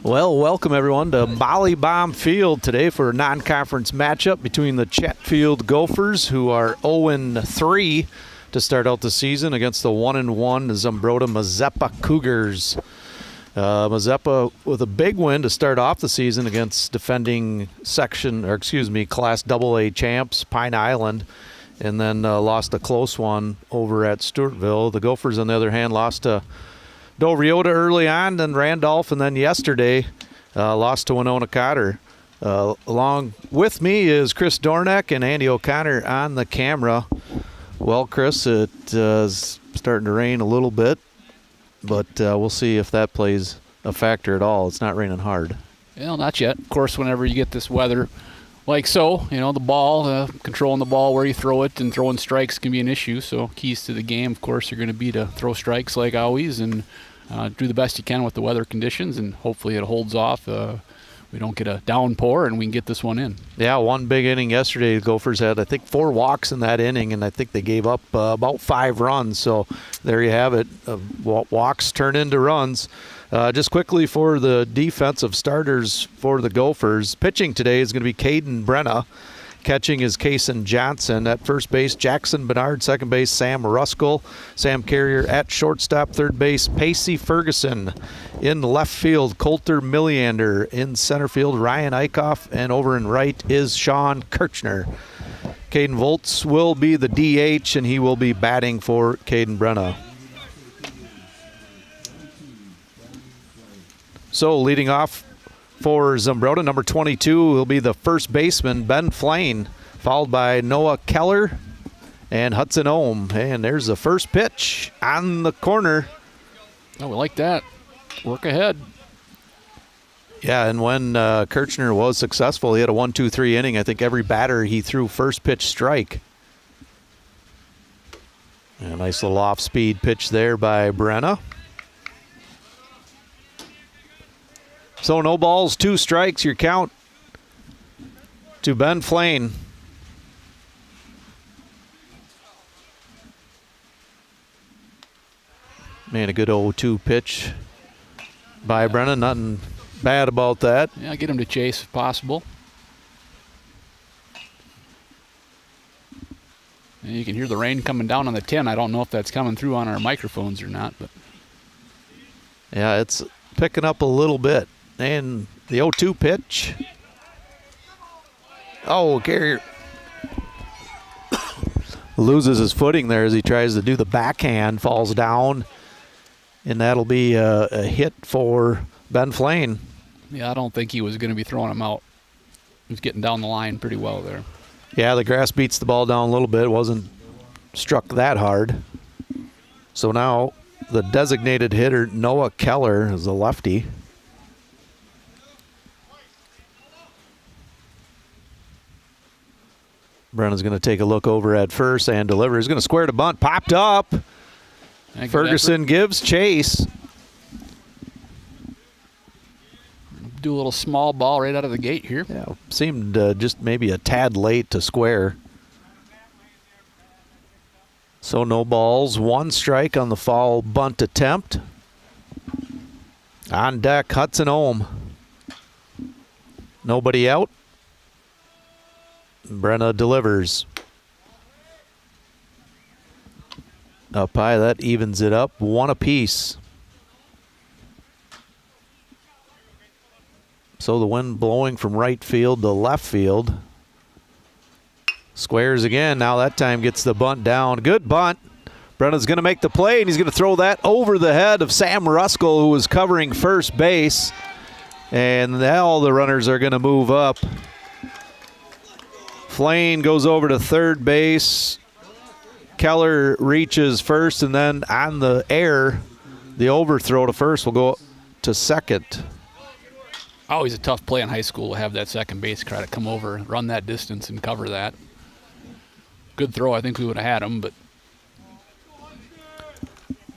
Well, welcome everyone to Molly Bomb Field today for a non-conference matchup between the Chatfield Gophers, who are 0-3 to start out the season, against the 1-1 Zumbrota-Mazeppa Cougars. Mazeppa with a big win to start off the season against defending Class AA champs Pine Island, and then lost a close one over at Stewartville. The Gophers, on the other hand, lost to Dovriota early on, then Randolph, and then yesterday lost to Winona Cotter. Along with me is Chris Dornack and Andy O'Connor on the camera. Well, Chris, it is starting to rain a little bit, but we'll see if that plays a factor at all. It's not raining hard. Well, not yet. Of course, whenever you get this weather like so, the ball, controlling the ball where you throw it and throwing strikes can be an issue. So keys to the game, of course, are going to be to throw strikes like always and do the best you can with the weather conditions, and hopefully it holds off. We don't get a downpour and we can get this one in. Yeah, one big inning yesterday. The Gophers had, I think, 4 walks in that inning, and I think they gave up about 5 runs. So there you have it. Walks turn into runs. Just quickly for the defensive starters for the Gophers, pitching today is going to be Caden Brenna. Catching is Kaysen Johnson. At first base, Jackson Bernard. Second base, Sam Ruskell. Sam Carrier at shortstop. Third base, Pacey Ferguson. In left field, Coulter Milliander. In center field, Ryan Eichhoff. And over in right is Sean Kirchner. Caden Volts will be the DH, and he will be batting for Caden Brenna. So leading off for Zumbrota, number 22 will be the first baseman, Ben Flane, followed by Noah Keller and Hudson Ohm. And there's the first pitch on the corner. Oh, we like that. Work ahead. Yeah, and when Kirchner was successful, he had a 1-2-3 inning. I think every batter he threw first pitch strike. And a nice little off-speed pitch there by Brenna. So no balls, 2 strikes, your count to Ben Flane. Man, a good 0-2 pitch by Brennan. Nothing bad about that. Yeah, get him to chase if possible. And you can hear the rain coming down on the tin. I don't know if that's coming through on our microphones or not, but yeah, it's picking up a little bit. And the 0-2 pitch. Oh, Carrier loses his footing there as he tries to do the backhand, falls down, and that'll be a hit for Ben Flane. Yeah, I don't think he was going to be throwing him out. He was getting down the line pretty well there. Yeah, the grass beats the ball down a little bit. It wasn't struck that hard. So now the designated hitter, Noah Keller, is a lefty. Brennan's going to take a look over at first and deliver. He's going to square to bunt. Popped up. Ferguson gives chase. Do a little small ball right out of the gate here. Yeah, seemed just maybe a tad late to square. So no balls. 1 strike on the foul bunt attempt. On deck, Hudson Ohm. Nobody out. Brenna delivers. Up high, that evens it up. 1 apiece. So the wind blowing from right field to left field. Squares again. Now that time gets the bunt down. Good bunt. Brenna's going to make the play, and he's going to throw that over the head of Sam Ruskell, who was covering first base. And now all the runners are going to move up. Flane goes over to third base. Keller reaches first, and then on the air, the overthrow to first will go to second. Always a tough play in high school to have that second base try to come over, run that distance, and cover that. Good throw. I think we would have had him, but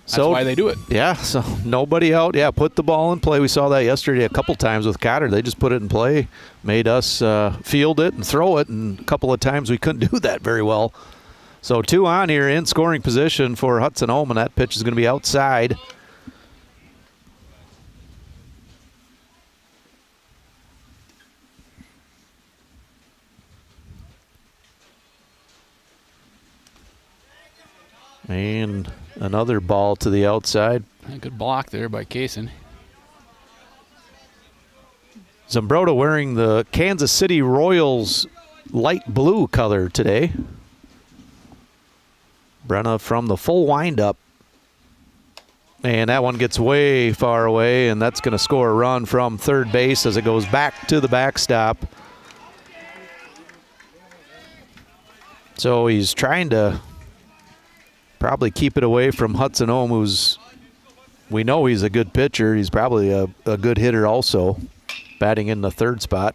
that's why they do it. Yeah, so nobody out. Yeah, put the ball in play. We saw that yesterday a couple times with Cotter. They just put it in play, made us field it and throw it, and a couple of times we couldn't do that very well. So 2 on here in scoring position for Hudson Ohm, and that pitch is going to be outside. And another ball to the outside. A good block there by Kaysen. Zumbrota wearing the Kansas City Royals light blue color today. Brenna from the full windup. And that one gets way far away, and that's going to score a run from third base as it goes back to the backstop. So he's trying to probably keep it away from Hudson Ohm, who's, we know he's a good pitcher. He's probably a good hitter also, batting in the third spot.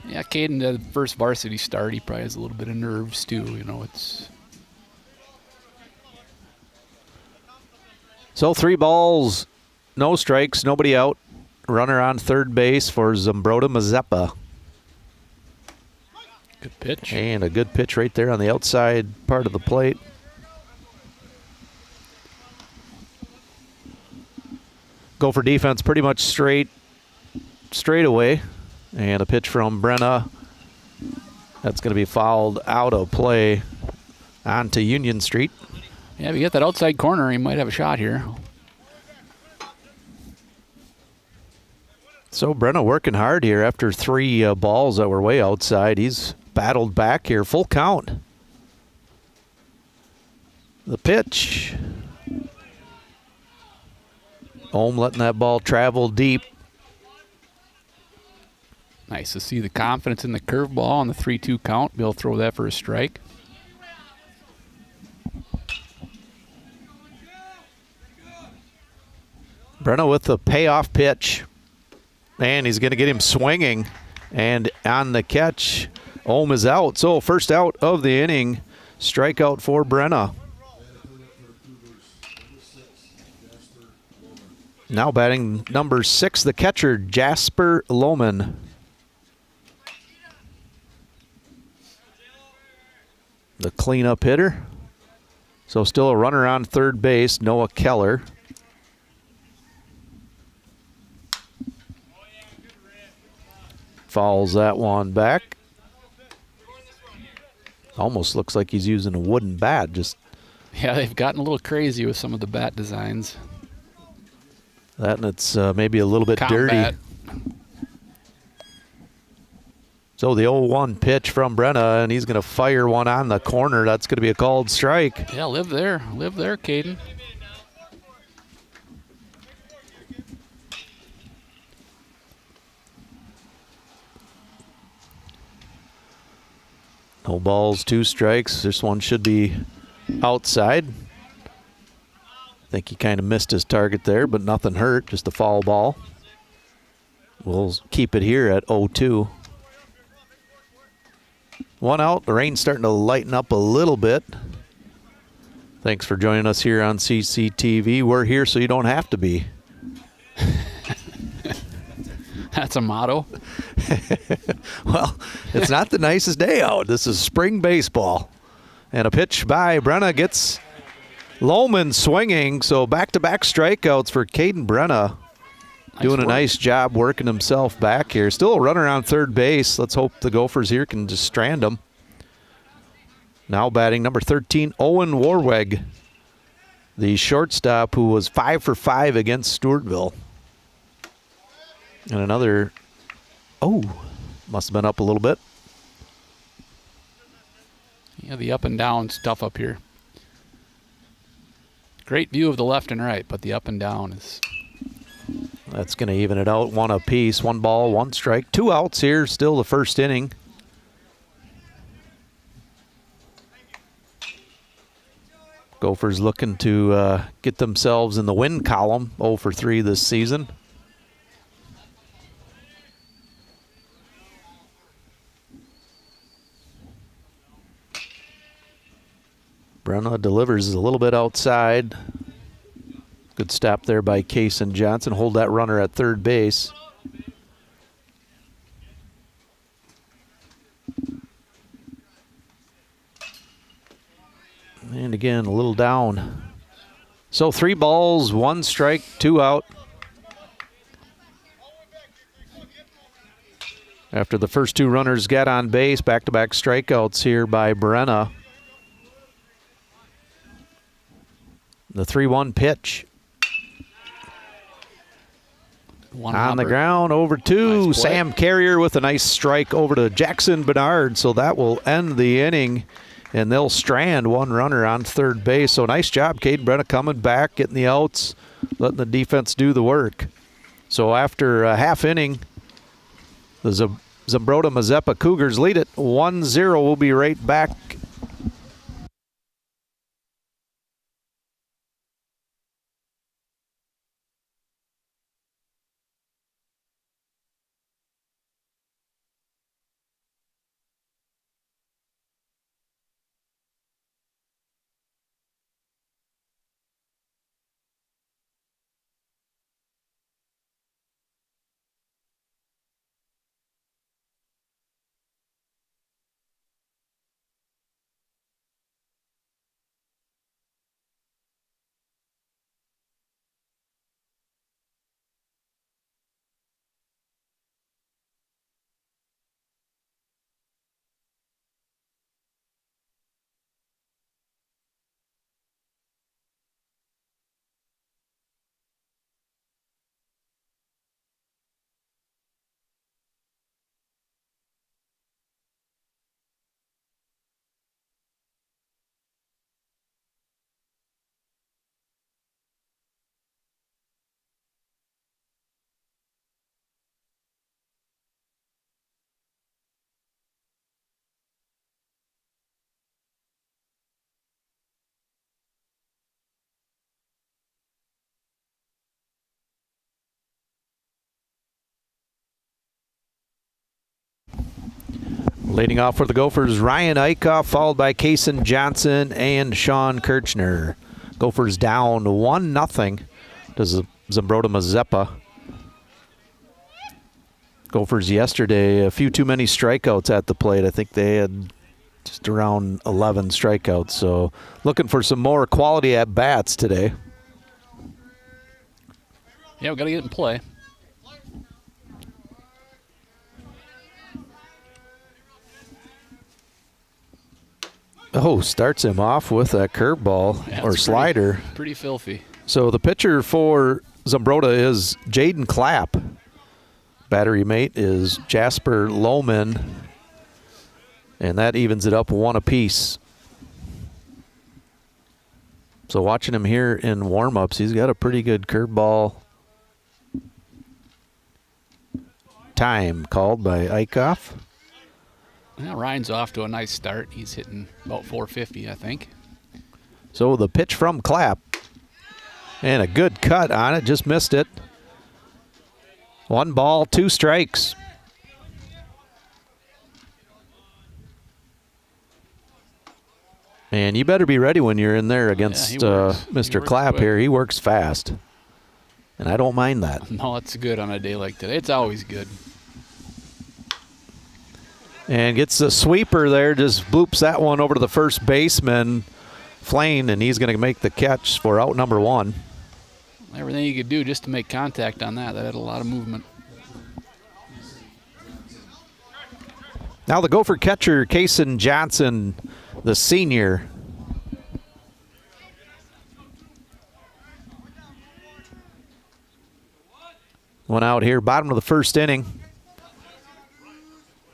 Yeah, Caden, the first varsity start, he probably has a little bit of nerves too. You know, it's. So 3 balls, no strikes, nobody out. Runner on third base for Zumbrota Mazeppa. Good pitch. And a good pitch right there on the outside part of the plate. Gopher defense pretty much straight away. And a pitch from Brenna. That's going to be fouled out of play onto Union Street. Yeah, if you get that outside corner, he might have a shot here. So Brenna working hard here after 3 balls that were way outside. He's battled back here. Full count. The pitch. Ohm letting that ball travel deep. Nice to see the confidence in the curveball on the 3-2 count. Be able to throw that for a strike. Brenna with the payoff pitch. And he's going to get him swinging. And on the catch, Ohm is out. So first out of the inning, strikeout for Brenna. Now batting number 6, the catcher, Jasper Lohman. The cleanup hitter. So still a runner on third base, Noah Keller. Fouls that one back. Almost looks like he's using a wooden bat. Yeah, they've gotten a little crazy with some of the bat designs. That, and it's maybe a little bit Combat. dirty. So the 0-1 pitch from Brenna, and he's going to fire one on the corner. That's going to be a called strike. Yeah, live there, Caden. No balls, 2 strikes. This one should be outside. I think he kind of missed his target there, but nothing hurt, just a foul ball. We'll keep it here at 0-2. 1 out. The rain's starting to lighten up a little bit. Thanks for joining us here on CCTV. We're here so you don't have to be. That's a motto. Well, it's not the nicest day out. This is spring baseball. And a pitch by Brenna gets Lohman swinging. So back-to-back strikeouts for Caden Brenna. Doing a nice job working himself back here. Still a runner on third base. Let's hope the Gophers here can just strand him. Now batting number 13, Owen Warweg, the shortstop who was 5 for 5 against Stewartville. And another, must have been up a little bit. Yeah, the up and down stuff up here. Great view of the left and right, but the up and down is... That's going to even it out, 1 apiece. 1 ball, 1 strike. 2 outs here, still the first inning. Gophers looking to get themselves in the win column, 0 for 3 this season. Brenna delivers a little bit outside. Good stop there by Kaysen Johnson. Hold that runner at third base. And again, a little down. So 3 balls, 1 strike, 2 out. After the first two runners get on base, back-to-back strikeouts here by Brenna. The 3-1 pitch. On the ground, over two. Nice Sam Carrier with a nice strike over to Jackson Bernard. So that will end the inning, and they'll strand one runner on third base. So nice job, Caden Brenna, coming back, getting the outs, letting the defense do the work. So after a half inning, the Zumbrota Mazeppa Cougars lead it 1-0. We'll be right back. Leading off for the Gophers, Ryan Eichhoff, followed by Kaysen Johnson and Sean Kirchner. Gophers down 1-0 to Zumbrota Mazeppa. Gophers yesterday, a few too many strikeouts at the plate. I think they had just around 11 strikeouts. So looking for some more quality at bats today. Yeah, we got to get in play. Oh, starts him off with a curveball or slider. Pretty filthy. So the pitcher for Zumbrota is Jaden Clapp. Battery mate is Jasper Lohman. And that evens it up 1 apiece. So watching him here in warm-ups, he's got a pretty good curveball time called by Eichhoff. Yeah, Ryan's off to a nice start. He's hitting about 450, I think. So the pitch from Clapp. And a good cut on it, just missed it. 1 ball, 2 strikes. And you better be ready when you're in there against Mr. Clapp here. He works fast. And I don't mind that. No, it's good on a day like today. It's always good. And gets the sweeper there, just bloops that one over to the first baseman, Flane, and he's going to make the catch for out number 1. Everything you could do just to make contact on that. That had a lot of movement. Now the Gopher catcher, Kaysen Johnson, the senior. One out here, bottom of the first inning.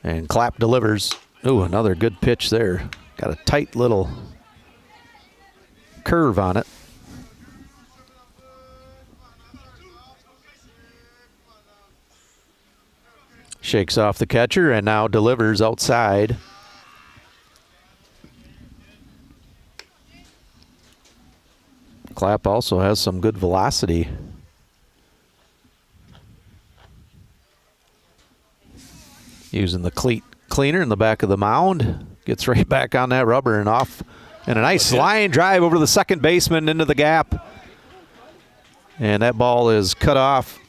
And Clapp delivers. Ooh, another good pitch there. Got a tight little curve on it. Shakes off the catcher and now delivers outside. Clapp also has some good velocity. Using the cleat cleaner in the back of the mound. Gets right back on that rubber and off. And a nice line drive over to the second baseman into the gap. And that ball is cut off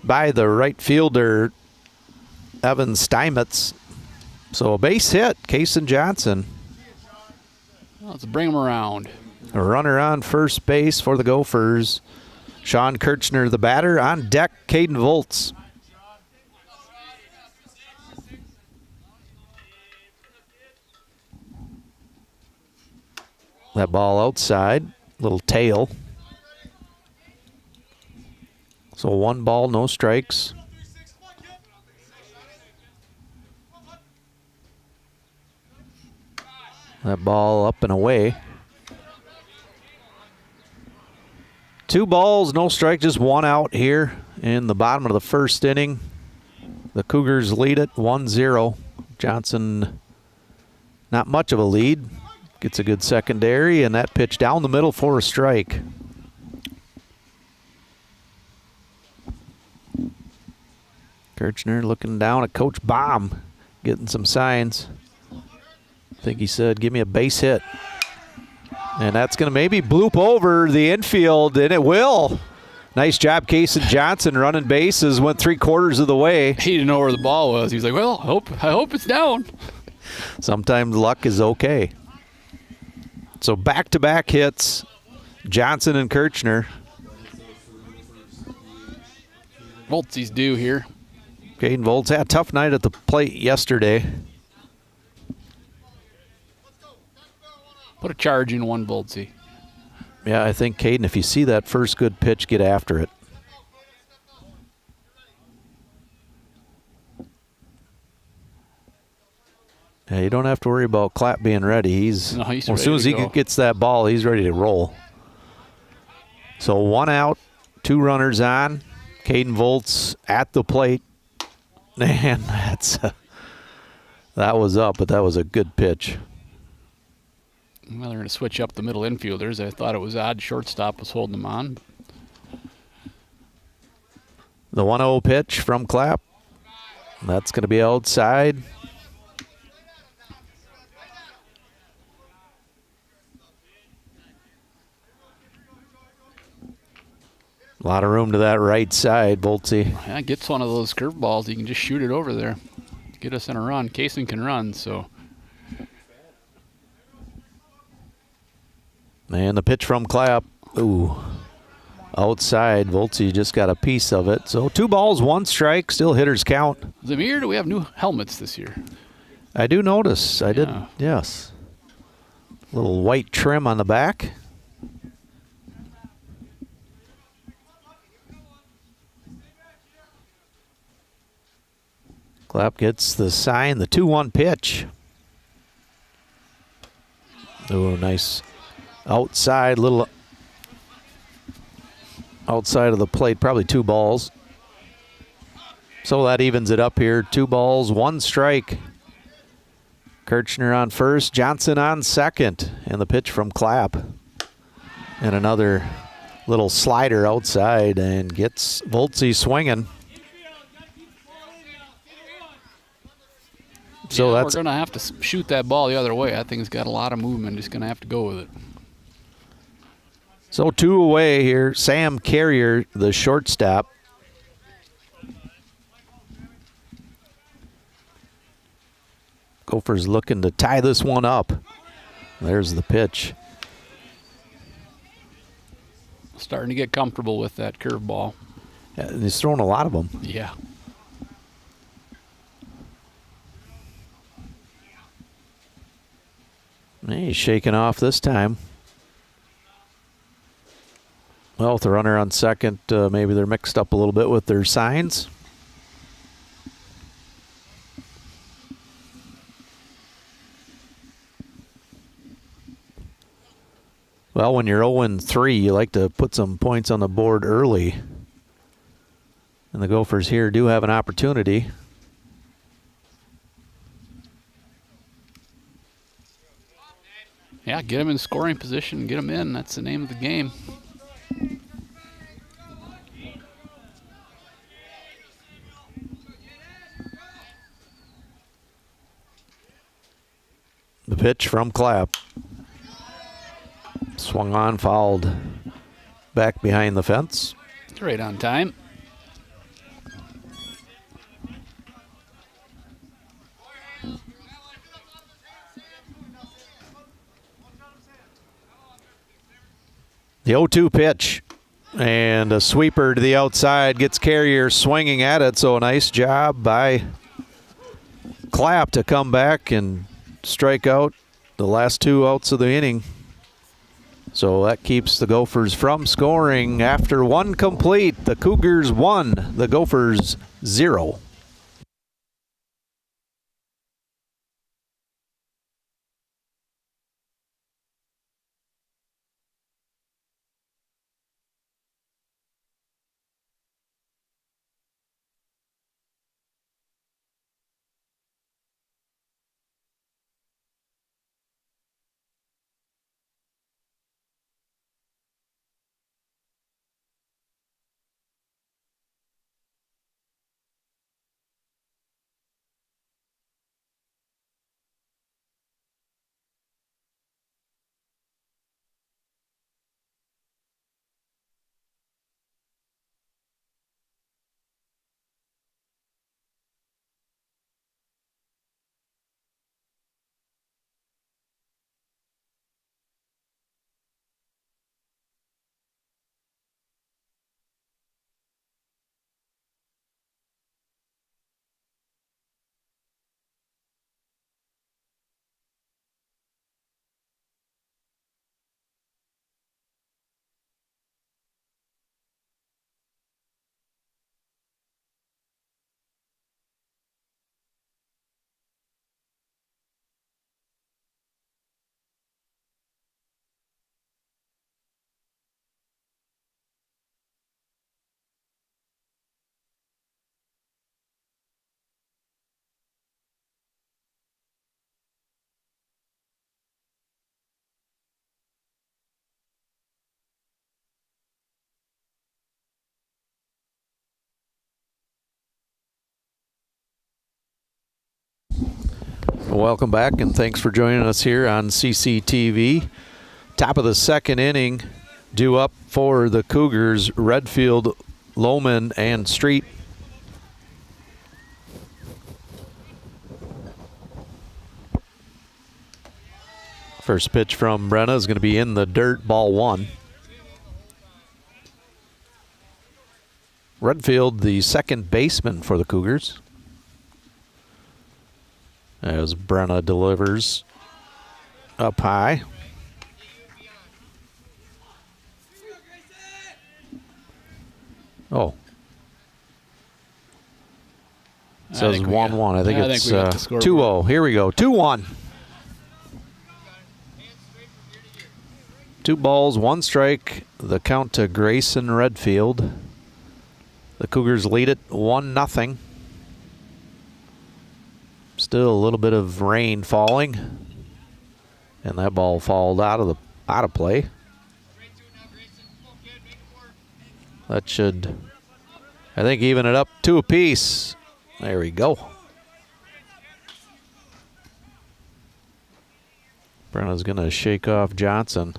by the right fielder, Evan Steinmetz. So a base hit, Kaysen Johnson. Let's bring him around. A runner on first base for the Gophers. Sean Kirchner, the batter. On deck, Caden Volz. That ball outside, little tail. So 1 ball, no strikes. That ball up and away. 2 balls, no strike, just 1 out here in the bottom of the first inning. The Cougars lead it 1-0. Johnson, not much of a lead. Gets a good secondary, and that pitch down the middle for a strike. Kirchner looking down at Coach Baum, getting some signs. I think he said, give me a base hit. And that's going to maybe bloop over the infield, and it will. Nice job, Casey Johnson running bases, went 3/4 of the way. He didn't know where the ball was. He was like, well, I hope it's down. Sometimes luck is okay. So back-to-back hits, Johnson and Kirchner. Voltzi's due here. Caden Volts had a tough night at the plate yesterday. Put a charge in one, Voltzi. Yeah, I think, Caden, if you see that first good pitch, get after it. Yeah, you don't have to worry about Clapp being ready. He's as soon as he gets that ball, he's ready to roll. So 1 out, 2 runners on. Caden Volts at the plate. Man, that was up, but that was a good pitch. Well, they're going to switch up the middle infielders. I thought it was odd. Shortstop was holding them on. The 1-0 pitch from Clapp. That's going to be outside. A lot of room to that right side, Voltzi. Yeah, gets one of those curveballs. You can just shoot it over there. Get us in a run. Kaysen can run, so. And the pitch from Clapp. Ooh. Outside. Voltzi just got a piece of it. So 2 balls, 1 strike. Still hitters count. Zamir, do we have new helmets this year? I do notice. I did. Yeah. Yes. Little white trim on the back. Clapp gets the sign, the 2-1 pitch. Oh, nice outside, little outside of the plate, probably 2 balls. So that evens it up here. 2 balls, 1 strike. Kirchner on first, Johnson on second, and the pitch from Clapp. And another little slider outside and gets Voltzi swinging. So yeah, that's we're going to have to shoot that ball the other way. That thing's got a lot of movement. Just going to have to go with it. So 2 away here. Sam Carrier, the shortstop. Gophers looking to tie this one up. There's the pitch. Starting to get comfortable with that curveball. Yeah, he's throwing a lot of them. Yeah. He's shaking off this time. Well, with the runner on second, maybe they're mixed up a little bit with their signs. Well, when you're 0-3, you like to put some points on the board early. And the Gophers here do have an opportunity. Yeah, get him in scoring position, get him in. That's the name of the game. The pitch from Clapp. Swung on, fouled back behind the fence. Right on time. The 0-2 pitch and a sweeper to the outside gets Carrier swinging at it. So a nice job by Clapp to come back and strike out the last 2 outs of the inning. So that keeps the Gophers from scoring after one complete. The Cougars 1, the Gophers 0. Welcome back, and thanks for joining us here on CCTV. Top of the second inning, due up for the Cougars, Redfield, Lohman, and Street. First pitch from Brenna is going to be in the dirt, ball 1. Redfield, the second baseman for the Cougars. As Brenna delivers up high. Oh. It says 1-1. I think it's 2-0. Here we go. 2-1. 2 balls, 1 strike. The count to Grayson Redfield. The Cougars lead it 1-0. Still a little bit of rain falling, and that ball falls out of play. That should, I think, even it up 2 apiece. There we go. Brenna's going to shake off Johnson.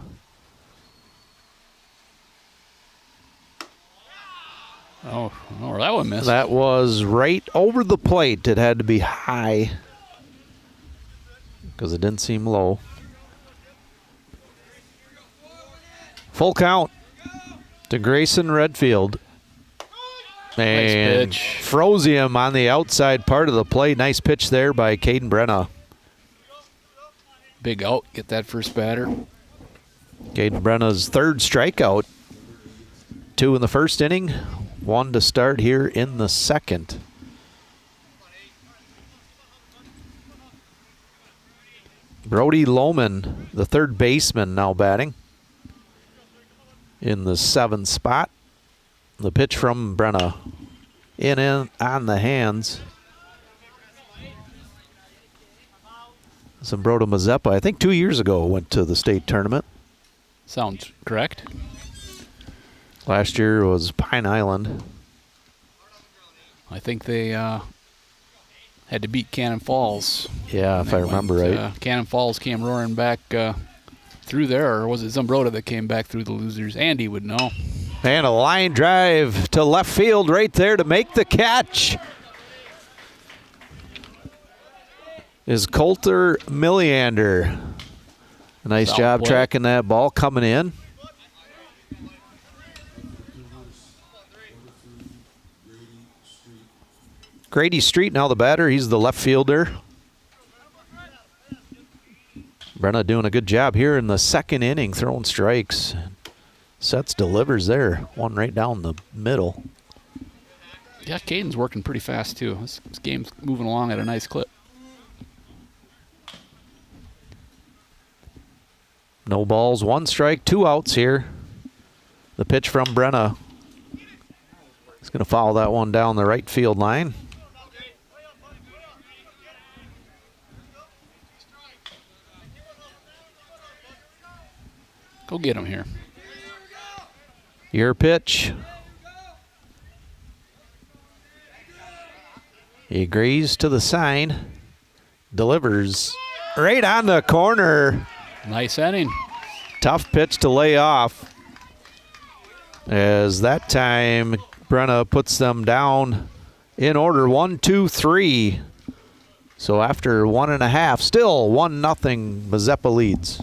Oh, that one missed. That was right over the plate. It had to be high because it didn't seem low. Full count to Grayson Redfield. And nice pitch. Froze him on the outside part of the plate. Nice pitch there by Caden Brenna. Big out. Get that first batter. Caden Brenna's 3rd strikeout. 2 in the first inning. 1 to start here in the second. Brody Lohman, the 3rd baseman, now batting in the 7th spot. The pitch from Brenna in on the hands. Zambroda Mazeppa, I think 2 years ago, went to the state tournament. Sounds correct. Last year was Pine Island. I think they had to beat Cannon Falls. Yeah, if I remember right. Cannon Falls came roaring back through there, or was it Zambroda that came back through the losers? Andy would know. And a line drive to left field right there to make the catch is Coulter Milliander. A nice job tracking that ball coming in. Grady Street now the batter. He's the left fielder. Brenna doing a good job here in the second inning, throwing strikes. Sets, delivers there. One right down the middle. Yeah, Caden's working pretty fast, too. This game's moving along at a nice clip. No balls, 1 strike, 2 outs here. The pitch from Brenna. He's going to foul that one down the right field line. Go get him here. Your pitch. He agrees to the sign. Delivers right on the corner. Nice inning. Tough pitch to lay off. As that time, Brenna puts them down in order 1, 2, 3. So after 1.5, still 1-0, Mazeppa leads.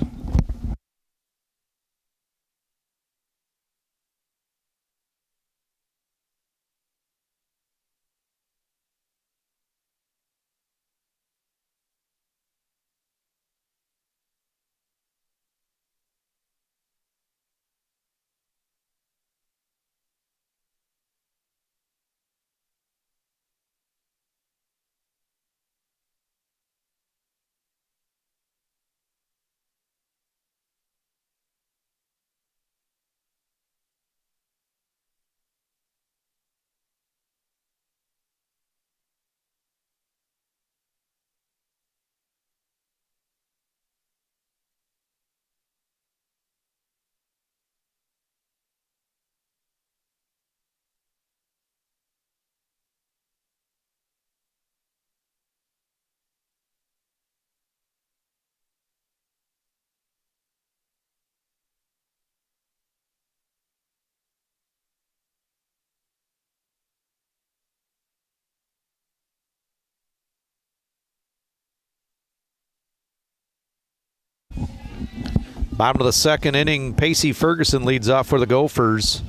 Bottom of the second inning, Pacey Ferguson leads off for the Gophers.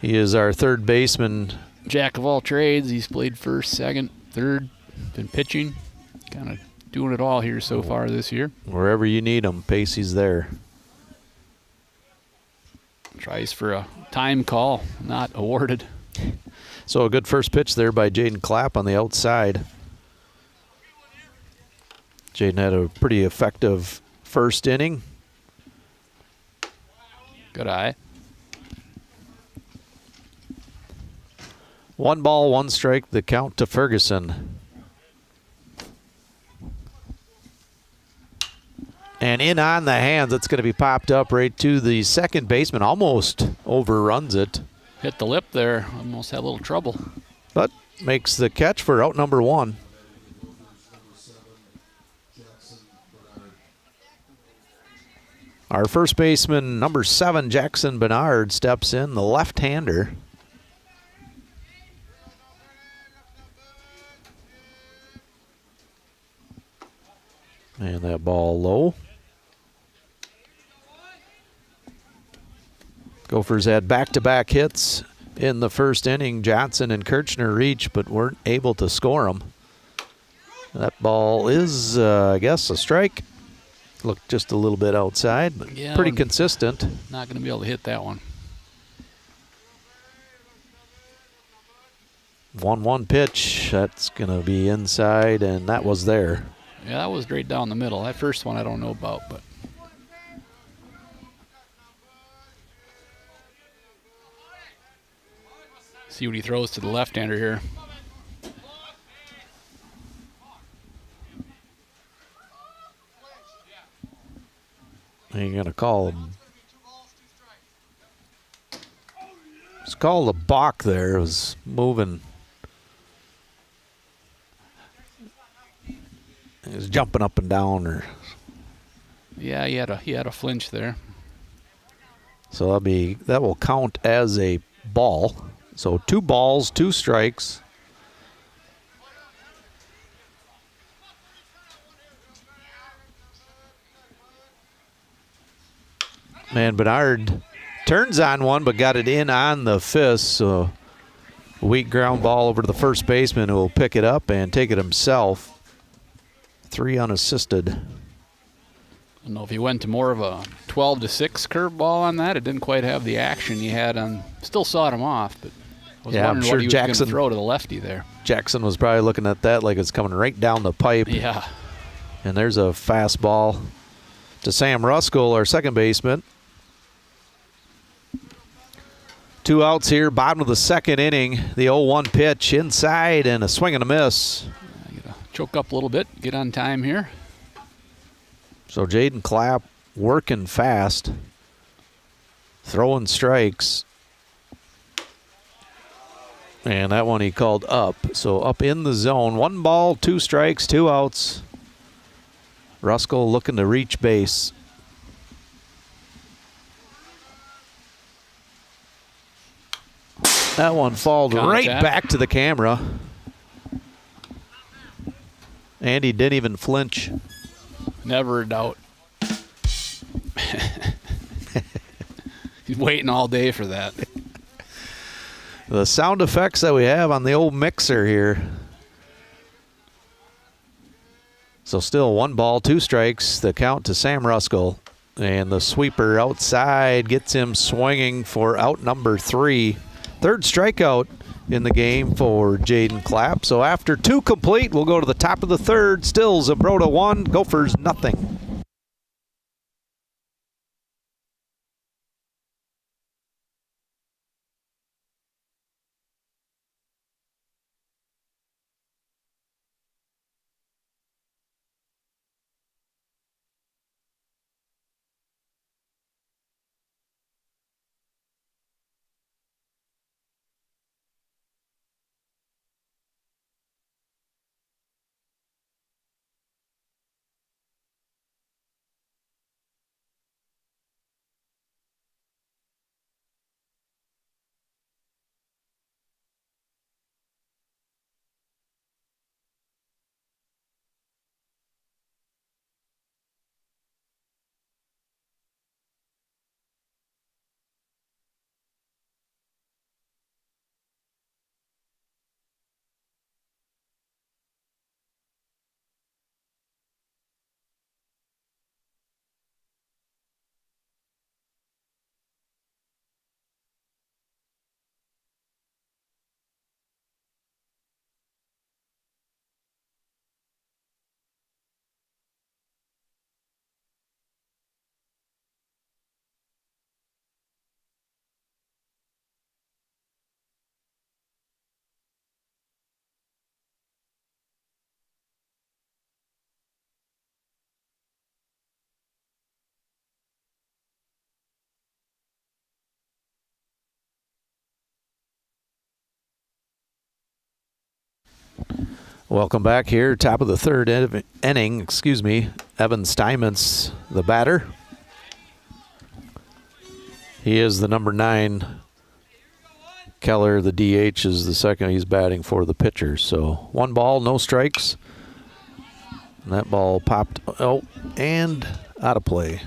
He is our third baseman. Jack of all trades. He's played first, second, third, been pitching. Kind of doing it all here so far this year. Wherever you need him, Pacey's there. Tries for a time call, not awarded. So a good first pitch there by Jaden Clapp on the outside. Jaden had a pretty effective first inning. Good eye. 1 ball, 1 strike, the count to Ferguson. And in on the hands, it's going to be popped up right to the second baseman. Almost overruns it. Hit the lip there. Almost had a little trouble. But makes the catch for out number 1. Our first baseman, number 7, Jackson Bernard, steps in, the left-hander. And that ball low. Gophers had back-to-back hits in the first inning. Johnson and Kirchner reached, but weren't able to score them. That ball is, I guess, a strike. Looked just a little bit outside, but yeah, pretty consistent. Not going to be able to hit that one. 1-1 pitch. That's going to be inside, and that was there. Yeah, that was straight down the middle. That first one I don't know about, but. See what he throws to the left-hander here. You're going to call him. It's called a balk there. It was moving. He was jumping up and down. Yeah, he had a flinch there. So that will count as a ball. So 2 balls, 2 strikes. Man, Bernard turns on one, but got it in on the fist. So weak ground ball over to the first baseman, who will pick it up and take it himself. 3 unassisted. don't know if he went to more of a 12-6 curveball on that. It didn't quite have the action he had on. Still sawed him off, but I was Yeah, I'm wondering sure what he was going to Jackson throw to the lefty there. Jackson was probably looking at that like it's coming right down the pipe. Yeah. And there's a fastball to Sam Ruskell, our second baseman. 2 outs here, bottom of the second inning. The 0-1 pitch inside and a swing and a miss. Choke up a little bit, get on time here. So Jaden Clapp working fast, throwing strikes. And that one he called up. So up in the zone. 1 ball, 2 strikes, 2 outs. Ruskell looking to reach base. That one fall right back to the camera. And he didn't even flinch. Never a doubt. He's waiting all day for that. The sound effects that we have on the old mixer here. So still 1 ball, 2 strikes, the count to Sam Ruskell. And the sweeper outside gets him swinging for out number 3. 3rd strikeout in the game for Jaden Clapp. So after 2 complete, we'll go to the top of the 3rd. Still Zumbrota 1, Gophers nothing. Welcome back here, top of the 3rd inning, Evan Steinmetz, the batter. He is the number 9. Keller, the DH, is the second. He's batting for the pitcher. So 1 ball, no strikes. And that ball popped, and out of play.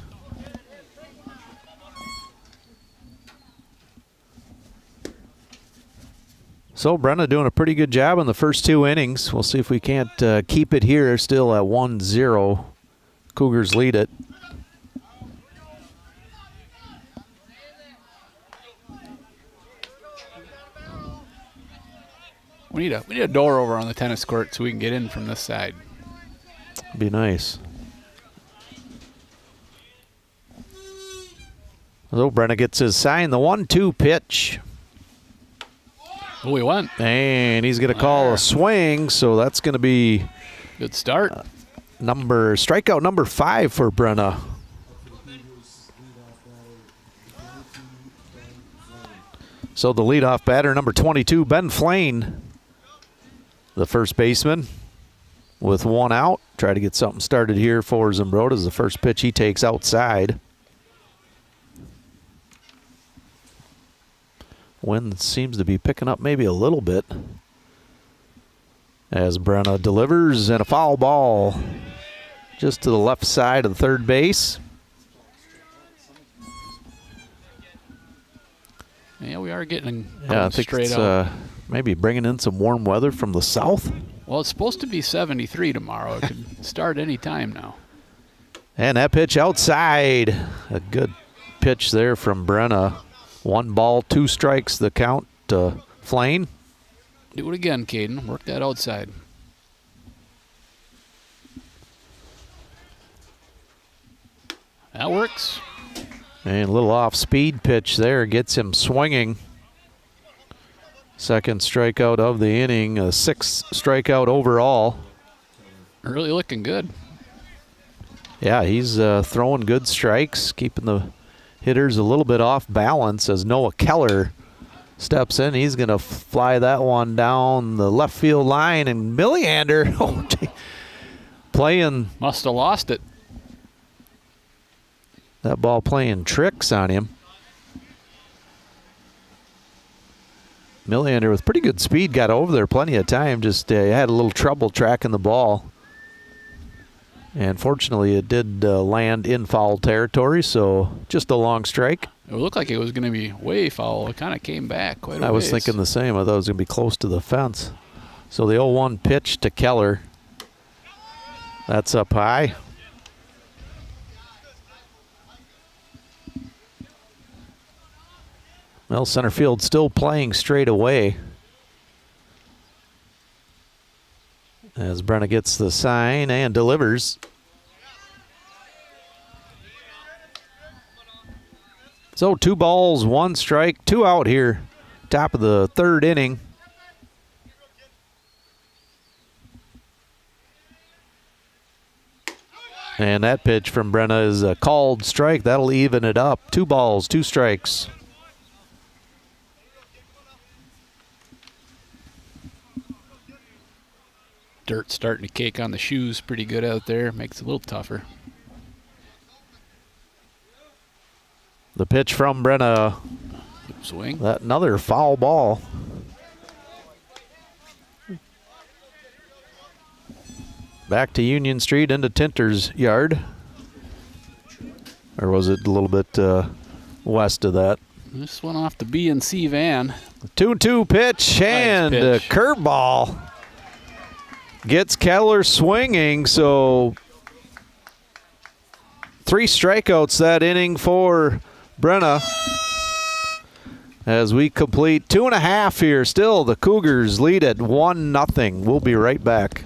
So Brenna doing a pretty good job in the first 2 innings. We'll see if we can't keep it here, still at 1-0. Cougars lead it. We need a door over on the tennis court so we can get in from this side. Be nice. So Brenna gets his sign. The 1-2 pitch. Oh, he went. And he's going to call a swing, so that's going to be good start. Strikeout number 5 for Brenna. So the leadoff batter, number 22, Ben Flane, the first baseman, with 1 out. Try to get something started here for Zumbrota as the first pitch he takes outside. Wind seems to be picking up maybe a little bit as Brenna delivers, and a foul ball just to the left side of the third base. Yeah, we are getting I think straight it's out. maybe bringing in some warm weather from the south. Well, it's supposed to be 73 tomorrow. It could start any time now. And that pitch outside. A good pitch there from Brenna. 1 ball, 2 strikes, the count to Flane. Do it again, Caden. Work that outside. That works. And a little off-speed pitch there gets him swinging. Second strikeout of the inning, a 6th strikeout overall. Really looking good. Yeah, he's throwing good strikes, keeping the hitters a little bit off balance as Noah Keller steps in. He's going to fly that one down the left field line, and Milliander playing. Must have lost it. That ball playing tricks on him. Milliander with pretty good speed got over there plenty of time, just had a little trouble tracking the ball. And fortunately, it did land in foul territory, so just a long strike. It looked like it was going to be way foul. It kind of came back quite a ways. I was thinking the same. I thought it was going to be close to the fence. So the 0-1 pitch to Keller. That's up high. Well, center field still playing straight away. As Brenna gets the sign and delivers. So 2 balls, 1 strike, 2 out here. Top of the 3rd inning. And that pitch from Brenna is a called strike. That'll even it up. 2 balls, 2 strikes. Dirt starting to cake on the shoes pretty good out there. Makes it a little tougher. The pitch from Brenna. Swing. That another foul ball. Back to Union Street into Tinter's yard. Or was it a little bit west of that? This one off the B&C van. 2-2 pitch and Nice pitch. a curveball. Gets Keller swinging, so 3 strikeouts that inning for Brenna. As we complete 2.5 here, still the Cougars lead at 1-0. We'll be right back.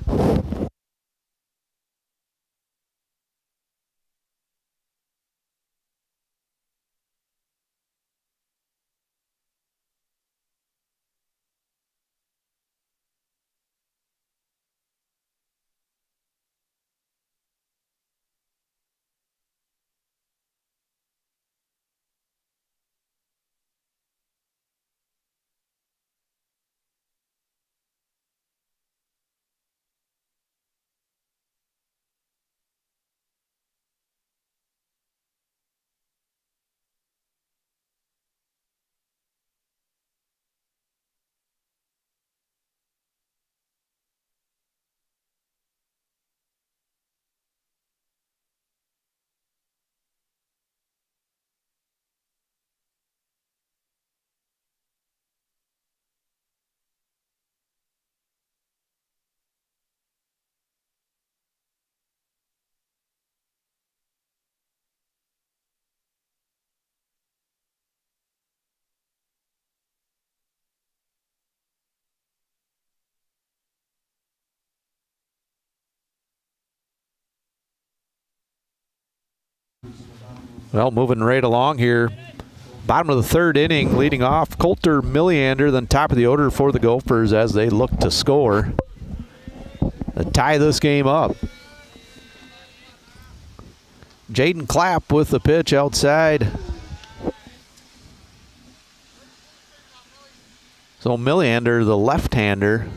Well, moving right along here. Bottom of the 3rd inning, leading off Coulter Milliander, then top of the order for the Gophers as they look to score. Tie this game up. Jaden Clapp with the pitch outside. So Milliander, the left-hander,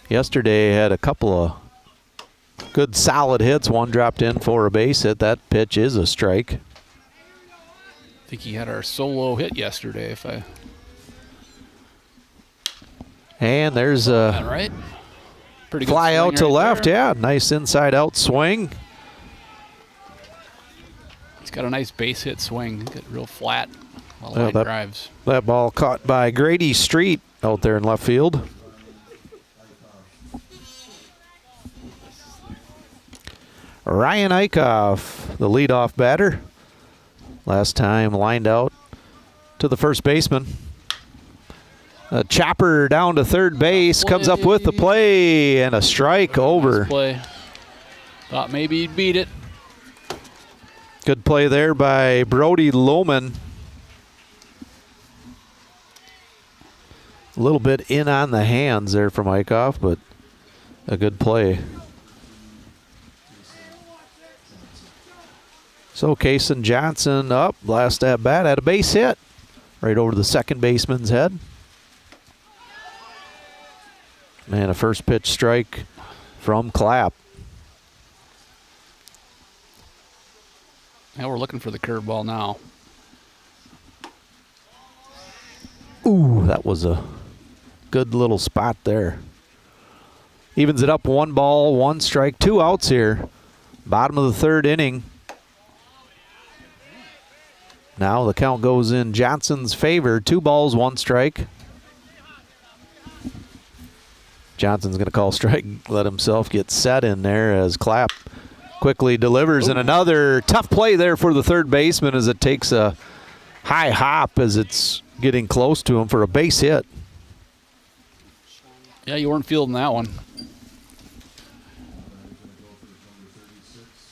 yesterday had a couple of good solid hits. One dropped in for a base hit. That pitch is a strike. I think he had our solo hit yesterday. And there's a right? Pretty good fly swing out to right left. there. Yeah, nice inside-out swing. He's got a nice base hit swing. Get real flat while Yeah, line drives. That ball caught by Grady Street out there in left field. Ryan Eichhoff, the leadoff batter. Last time lined out to the first baseman. A chopper down to third base, comes up with the play, and a strike over. Nice play. Thought maybe he'd beat it. Good play there by Brody Lohman. A little bit in on the hands there from Eichhoff, but a good play. So Kason Johnson up, last at bat, had a base hit right over the second baseman's head. And a first pitch strike from Clapp. Now we're looking for the curveball now. Ooh, that was a good little spot there. Evens it up, 1 ball, 1 strike, 2 outs here. Bottom of the third inning. Now the count goes in Johnson's favor. 2 balls, 1 strike. Johnson's going to call strike, let himself get set in there as Clapp quickly delivers. And another tough play there for the third baseman as it takes a high hop as it's getting close to him for a base hit. Yeah, you weren't fielding that one.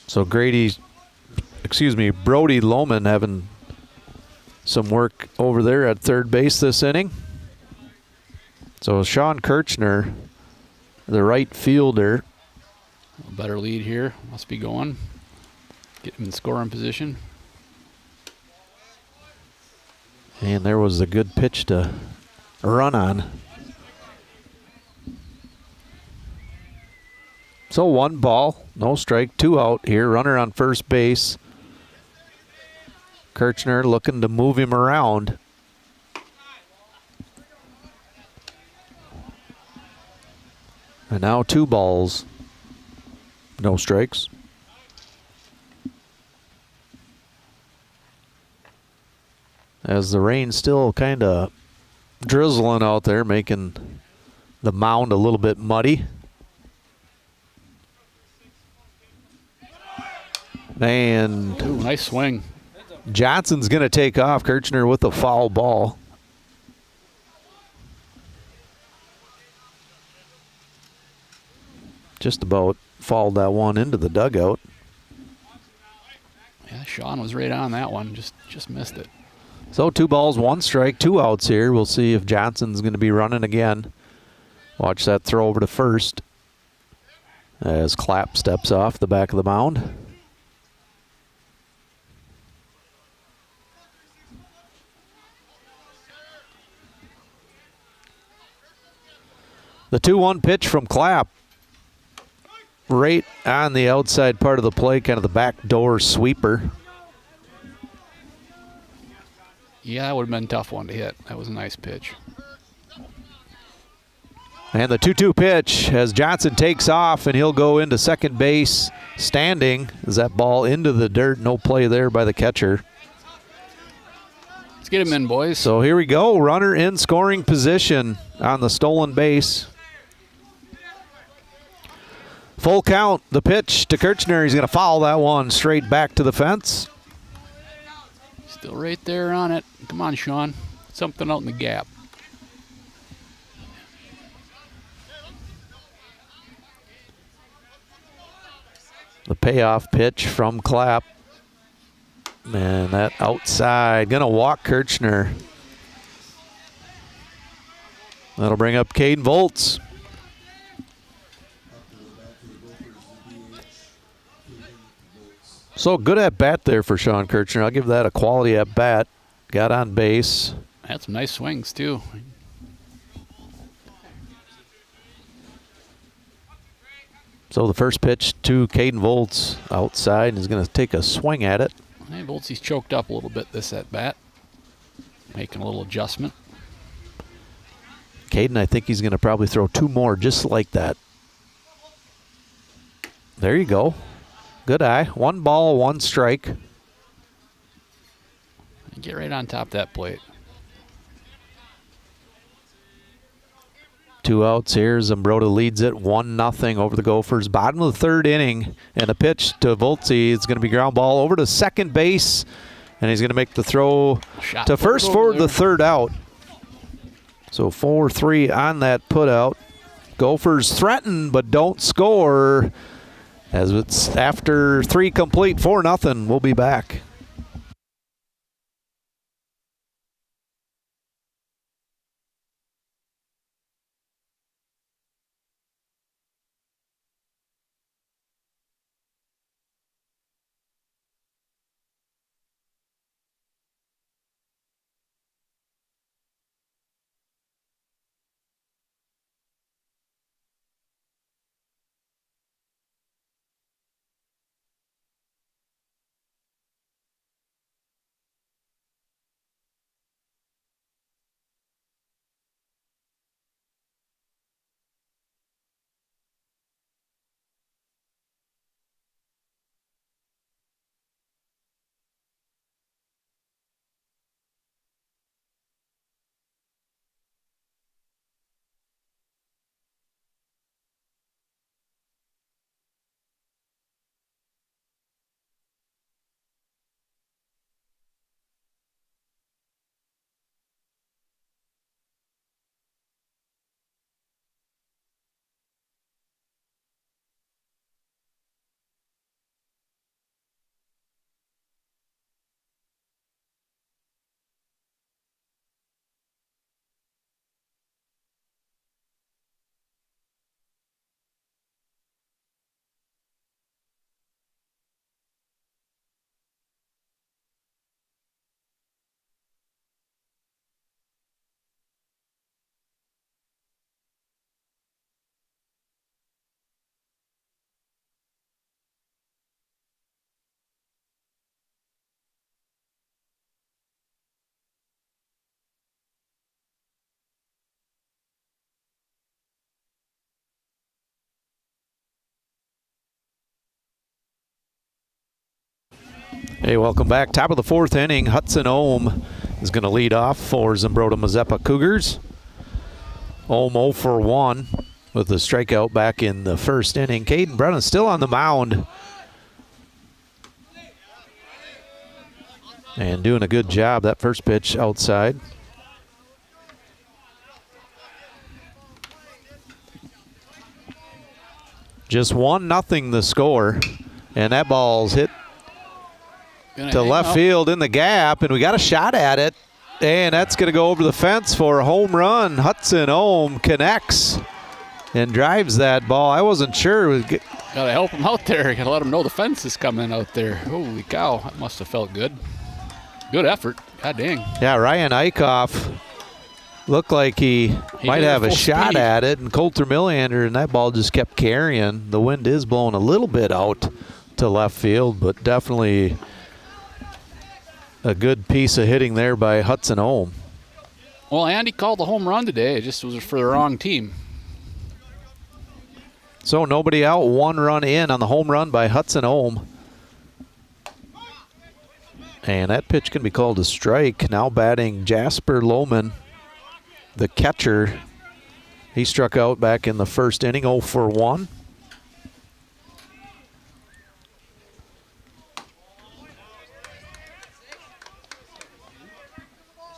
So Brody Lohman having some work over there at third base this inning. So Sean Kirchner, the right fielder. A better lead here. Must be going. Get him in scoring position. And there was a good pitch to run on. So 1 ball, no strike, 2 out here. Runner on first base. Kirchner looking to move him around. And now 2 balls, no strikes. As the rain's still kind of drizzling out there, making the mound a little bit muddy. And ooh, nice swing. Johnson's going to take off. Kirchner with a foul ball. Just about fouled that one into the dugout. Yeah, Sean was right on that one. Just missed it. So 2 balls, 1 strike, 2 outs here. We'll see if Johnson's going to be running again. Watch that throw over to first as Clapp steps off the back of the mound. The 2-1 pitch from Clapp. Right on the outside part of the plate, kind of the backdoor sweeper. Yeah, that would have been a tough one to hit. That was a nice pitch. And the 2-2 pitch as Johnson takes off, and he'll go into second base standing. Is that ball into the dirt? No play there by the catcher. Let's get him in, boys. So here we go. Runner in scoring position on the stolen base. Full count. The pitch to Kirchner. He's going to foul that one straight back to the fence. Still right there on it. Come on, Sean. Something out in the gap. The payoff pitch from Clapp. Man, that outside. Going to walk Kirchner. That'll bring up Caden Volts. So good at bat there for Sean Kirchner. I'll give that a quality at bat. Got on base. Had some nice swings, too. So the first pitch to Caden Volts outside, and he's going to take a swing at it. Hey, Volts, he's choked up a little bit this at bat. Making a little adjustment. Caden, I think he's going to probably throw 2 more just like that. There you go. Good eye. 1 ball, 1 strike. Get right on top of that plate. 2 outs here. Zumbrota leads it 1-0 over the Gophers. Bottom of the 3rd inning, and a pitch to Voltze. It's going to be ground ball over to second base, and he's going to make the throw to first for the 3rd out. So 4-3 on that put out. Gophers threaten but don't score, as it's after 3 complete, 4-0. We'll be back. Hey, welcome back. Top of the 4th inning. Hudson Ohm is going to lead off for Zumbrota Mazeppa Cougars. Ohm 0 for 1 with the strikeout back in the 1st inning. Caden Brennan still on the mound and doing a good job. That first pitch outside. Just 1-0 the score, and that ball's hit to left field in the gap, and we got a shot at it, and that's going to go over the fence for a home run. Hudson Ohm connects and drives that ball. I wasn't sure. Got to help him out there. Got to let him know the fence is coming out there. Holy cow, that must have felt good. Good effort. God dang. Yeah, Ryan Eichhoff looked like he might have a shot at it, and Coulter Milliander, and that ball just kept carrying. The wind is blowing a little bit out to left field, but definitely a good piece of hitting there by Hudson Ohm. Well, Andy called the home run today. It just was for the wrong team. So nobody out, 1 run in on the home run by Hudson Ohm. And that pitch can be called a strike. Now batting Jasper Lohman, the catcher. He struck out back in the 1st inning, 0 for 1.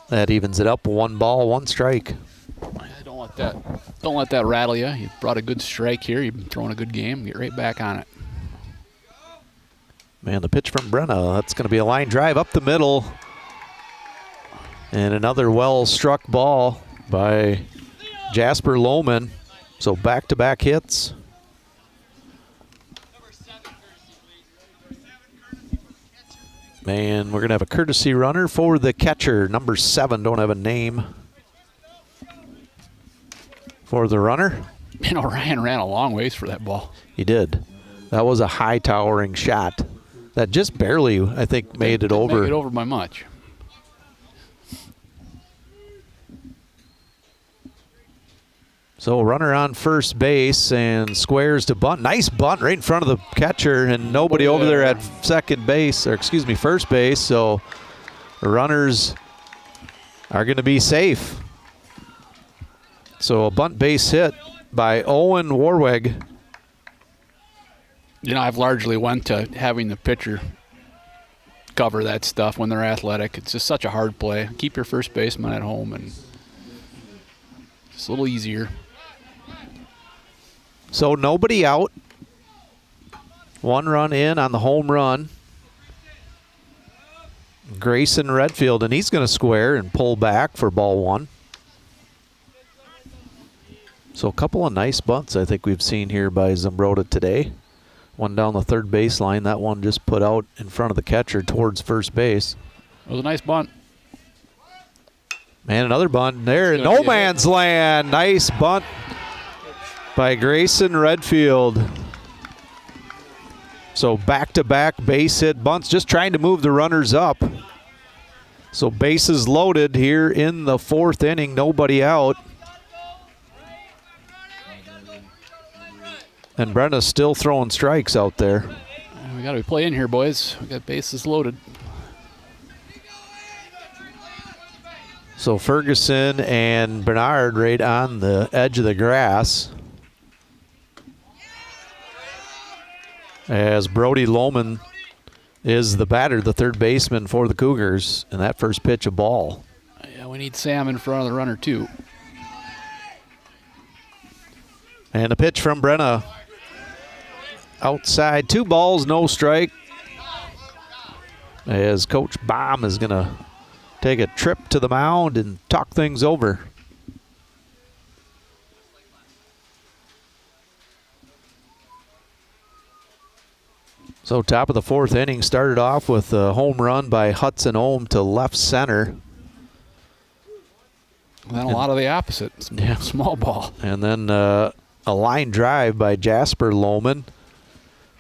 That evens it up, 1 ball, 1 strike. Don't let that rattle you. You brought a good strike here. You've been throwing a good game. Get right back on it. Man, the pitch from Brenna, that's going to be a line drive up the middle. And another well-struck ball by Jasper Lohman. So back-to-back hits. And we're going to have a courtesy runner for the catcher. Number 7, don't have a name for the runner. You know, Ryan ran a long ways for that ball. He did. That was a high towering shot that just barely, I think, made it over. Made it over by much. So runner on first base and squares to bunt. Nice bunt right in front of the catcher, and nobody over there at second base, or excuse me, first base. So the runners are going to be safe. So a bunt base hit by Owen Warwig. You know, I've largely went to having the pitcher cover that stuff when they're athletic. It's just such a hard play. Keep your first baseman at home, and it's a little easier. So nobody out. 1 run in on the home run. Grayson Redfield, and he's going to square and pull back for ball 1. So a couple of nice bunts I think we've seen here by Zumbrota today. One down the third baseline. That one just put out in front of the catcher towards first base. It was a nice bunt. And another bunt there in no man's land. Nice bunt by Grayson Redfield. So back-to-back base hit bunts, just trying to move the runners up. So bases loaded here in the 4th inning, nobody out. And Brenna's still throwing strikes out there. We got to be playing here, boys. We got bases loaded. So Ferguson and Bernard right on the edge of the grass. As Brody Lohman is the batter, the third baseman for the Cougars, and that first pitch a ball. Yeah, we need Sam in front of the runner too. And a pitch from Brenna. Outside, 2 balls, no strike. As Coach Baum is going to take a trip to the mound and talk things over. So top of the 4th inning started off with a home run by Hudson Ohm to left center. And then a lot of the opposite. Yeah. Small ball. And then a line drive by Jasper Lohman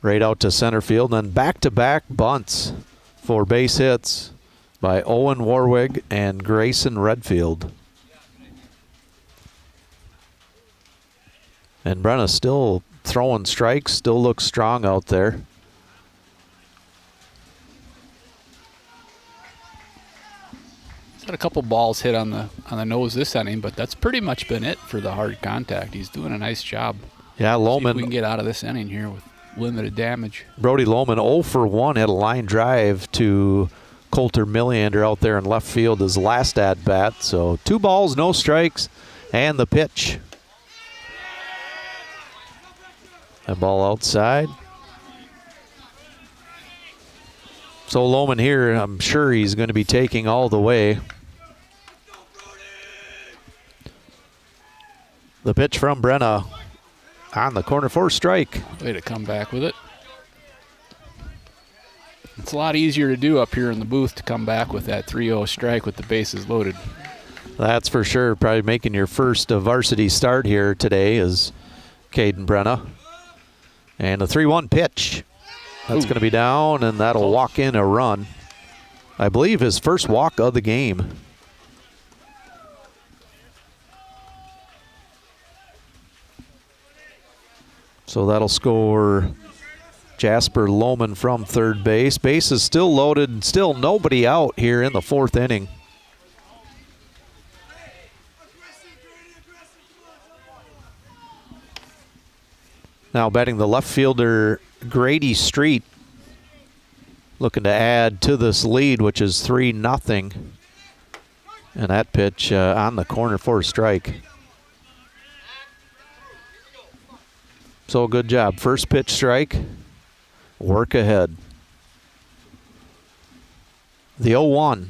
right out to center field. And then back-to-back bunts for base hits by Owen Warwig and Grayson Redfield. And Brenna still throwing strikes, still looks strong out there. He's had a couple balls hit on the nose this inning, but that's pretty much been it for the hard contact. He's doing a nice job. Yeah, Lohman. See if we can get out of this inning here with limited damage. Brody Lohman 0 for 1 had a line drive to Coulter Milliander out there in left field his last at bat. So 2 balls, no strikes, and the pitch. A ball outside. So Lohman here, I'm sure he's going to be taking all the way. The pitch from Brenna on the corner for a strike. Way to come back with it. It's a lot easier to do up here in the booth to come back with that 3-0 strike with the bases loaded. That's for sure. Probably making your first varsity start here today is Caden Brenna. And a 3-1 pitch. That's going to be down, and that'll walk in a run. I believe his first walk of the game. So that'll score Jasper Lohman from third base. Base is still loaded and still nobody out here in the 4th inning. Now batting the left fielder, Grady Street, looking to add to this lead, which is 3-0. And that pitch on the corner for a strike. So good job. First pitch strike, work ahead. The 0-1.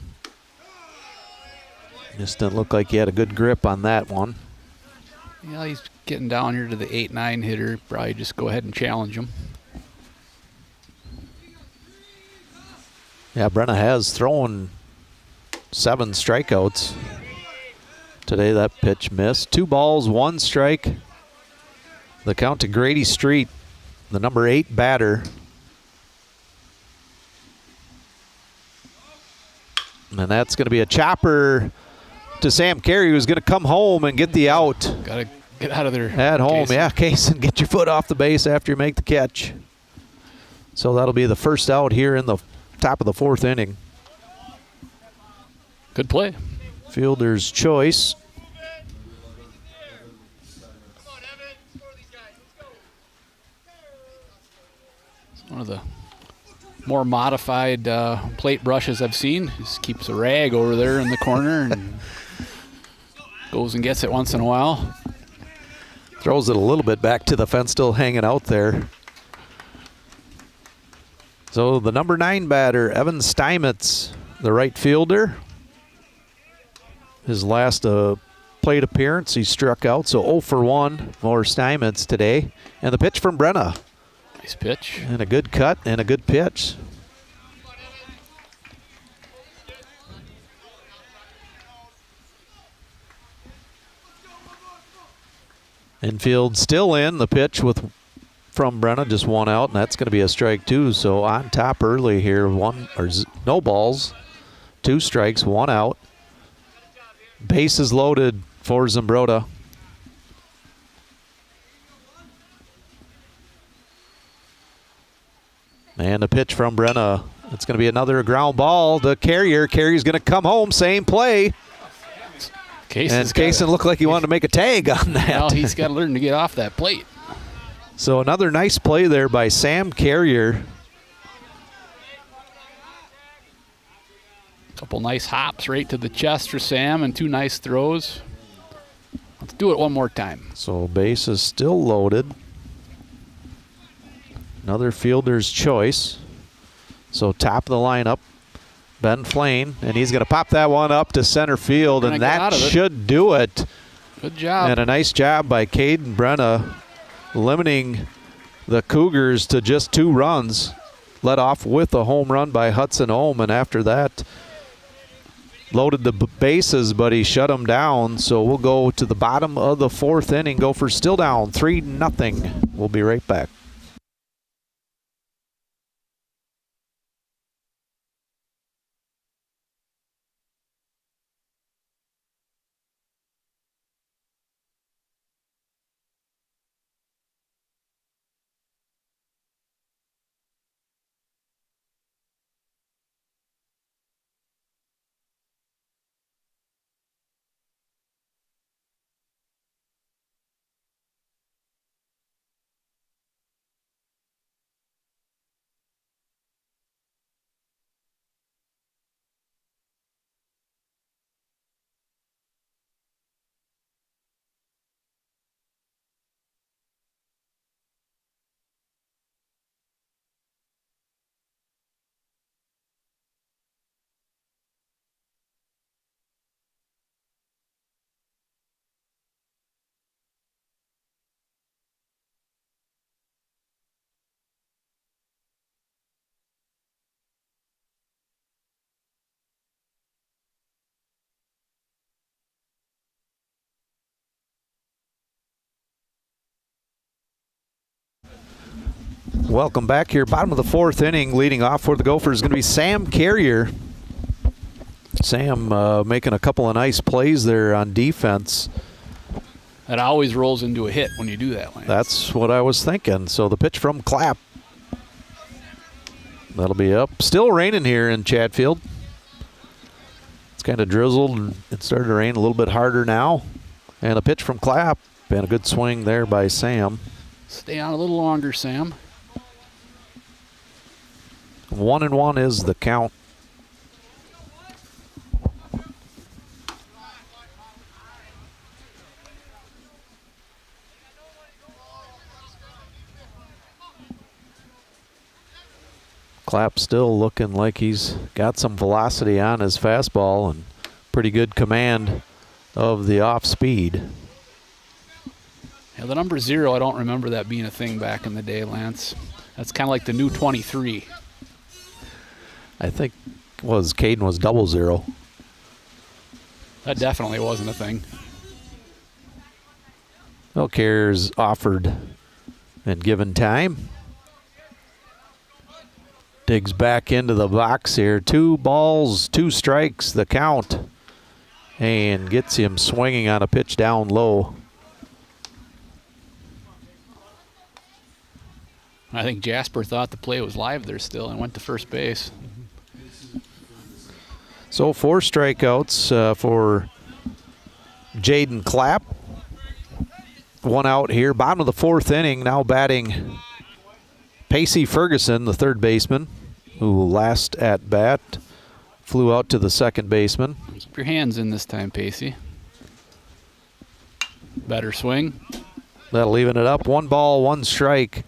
Just didn't look like he had a good grip on that one. Yeah, he's getting down here to the 8-9 hitter. Probably just go ahead and challenge him. Yeah, Brenna has thrown 7 strikeouts. Today that pitch missed. 2 balls, 1 strike. The count to Grady Street, the number 8 batter. And that's going to be a chopper to Sam Carey, who's going to come home and get the out. Got to get out of there. At home, Jason. yeah, Kaysen, get your foot off the base after you make the catch. So that'll be the first out here in the top of the 4th inning. Good play. Fielder's choice. One of the more modified plate brushes I've seen. Just keeps a rag over there in the corner and goes and gets it once in a while. Throws it a little bit back to the fence, still hanging out there. So the number 9 batter, Evan Steinmetz, the right fielder. His last plate appearance, he struck out, so 0 for 1 for Steinmetz today. And the pitch from Brenna. Nice pitch. And a good cut and a good pitch. Infield still in. The pitch from Brenna, just 1 out, and that's going to be a strike 2. So on top early here, no balls, 2 strikes, 1 out. Bases loaded for Zimbrota. And a pitch from Brenna. It's going to be another ground ball. The Carrier's going to come home. Same play. Kaysen looked like he wanted to make a tag on that. Well, he's got to learn to get off that plate. So another nice play there by Sam Carrier. Couple nice hops right to the chest for Sam and 2 nice throws. Let's do it one more time. So base is still loaded. Another fielder's choice. So top of the lineup, Ben Flane, and he's going to pop that one up to center field, and that should do it. Good job. And a nice job by Caden Brenna, limiting the Cougars to just 2 runs. Led off with a home run by Hudson Ohm, and after that, loaded the bases, but he shut them down. So we'll go to the bottom of the 4th inning. Gophers still down 3-0. We'll be right back. Welcome back here. Bottom of the 4th inning, leading off for the Gophers is going to be Sam Carrier. Sam making a couple of nice plays there on defense. It always rolls into a hit when you do that, Lance. That's what I was thinking. So the pitch from Clapp. That'll be up. Still raining here in Chatfield. It's kind of drizzled, and it started to rain a little bit harder now. And a pitch from Clapp, and a good swing there by Sam. Stay on a little longer, Sam. 1-1 is the count. Clapp still looking like he's got some velocity on his fastball and pretty good command of the off speed. Yeah, the number 0, I don't remember that being a thing back in the day, Lance. That's kind of like the new 23. I think Caden was 00. That definitely wasn't a thing. Well, Carrier's offered and given time. Digs back into the box here. 2 balls, 2 strikes, the count. And gets him swinging on a pitch down low. I think Jasper thought the play was live there still and went to first base. So 4 strikeouts for Jaden Clapp. 1 out here. Bottom of the 4th inning, now batting Pacey Ferguson, the third baseman, who last at bat flew out to the second baseman. Keep your hands in this time, Pacey. Better swing. That'll even it up. 1 ball, 1 strike.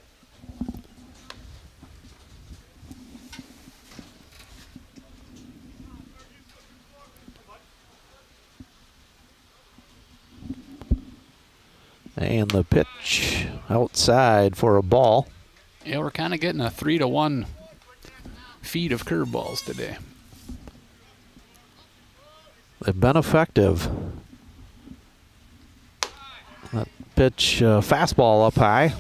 And the pitch outside for a ball. Yeah, we're kind of getting a 3-to-1 feed of curveballs today. They've been effective. That pitch, fastball up high.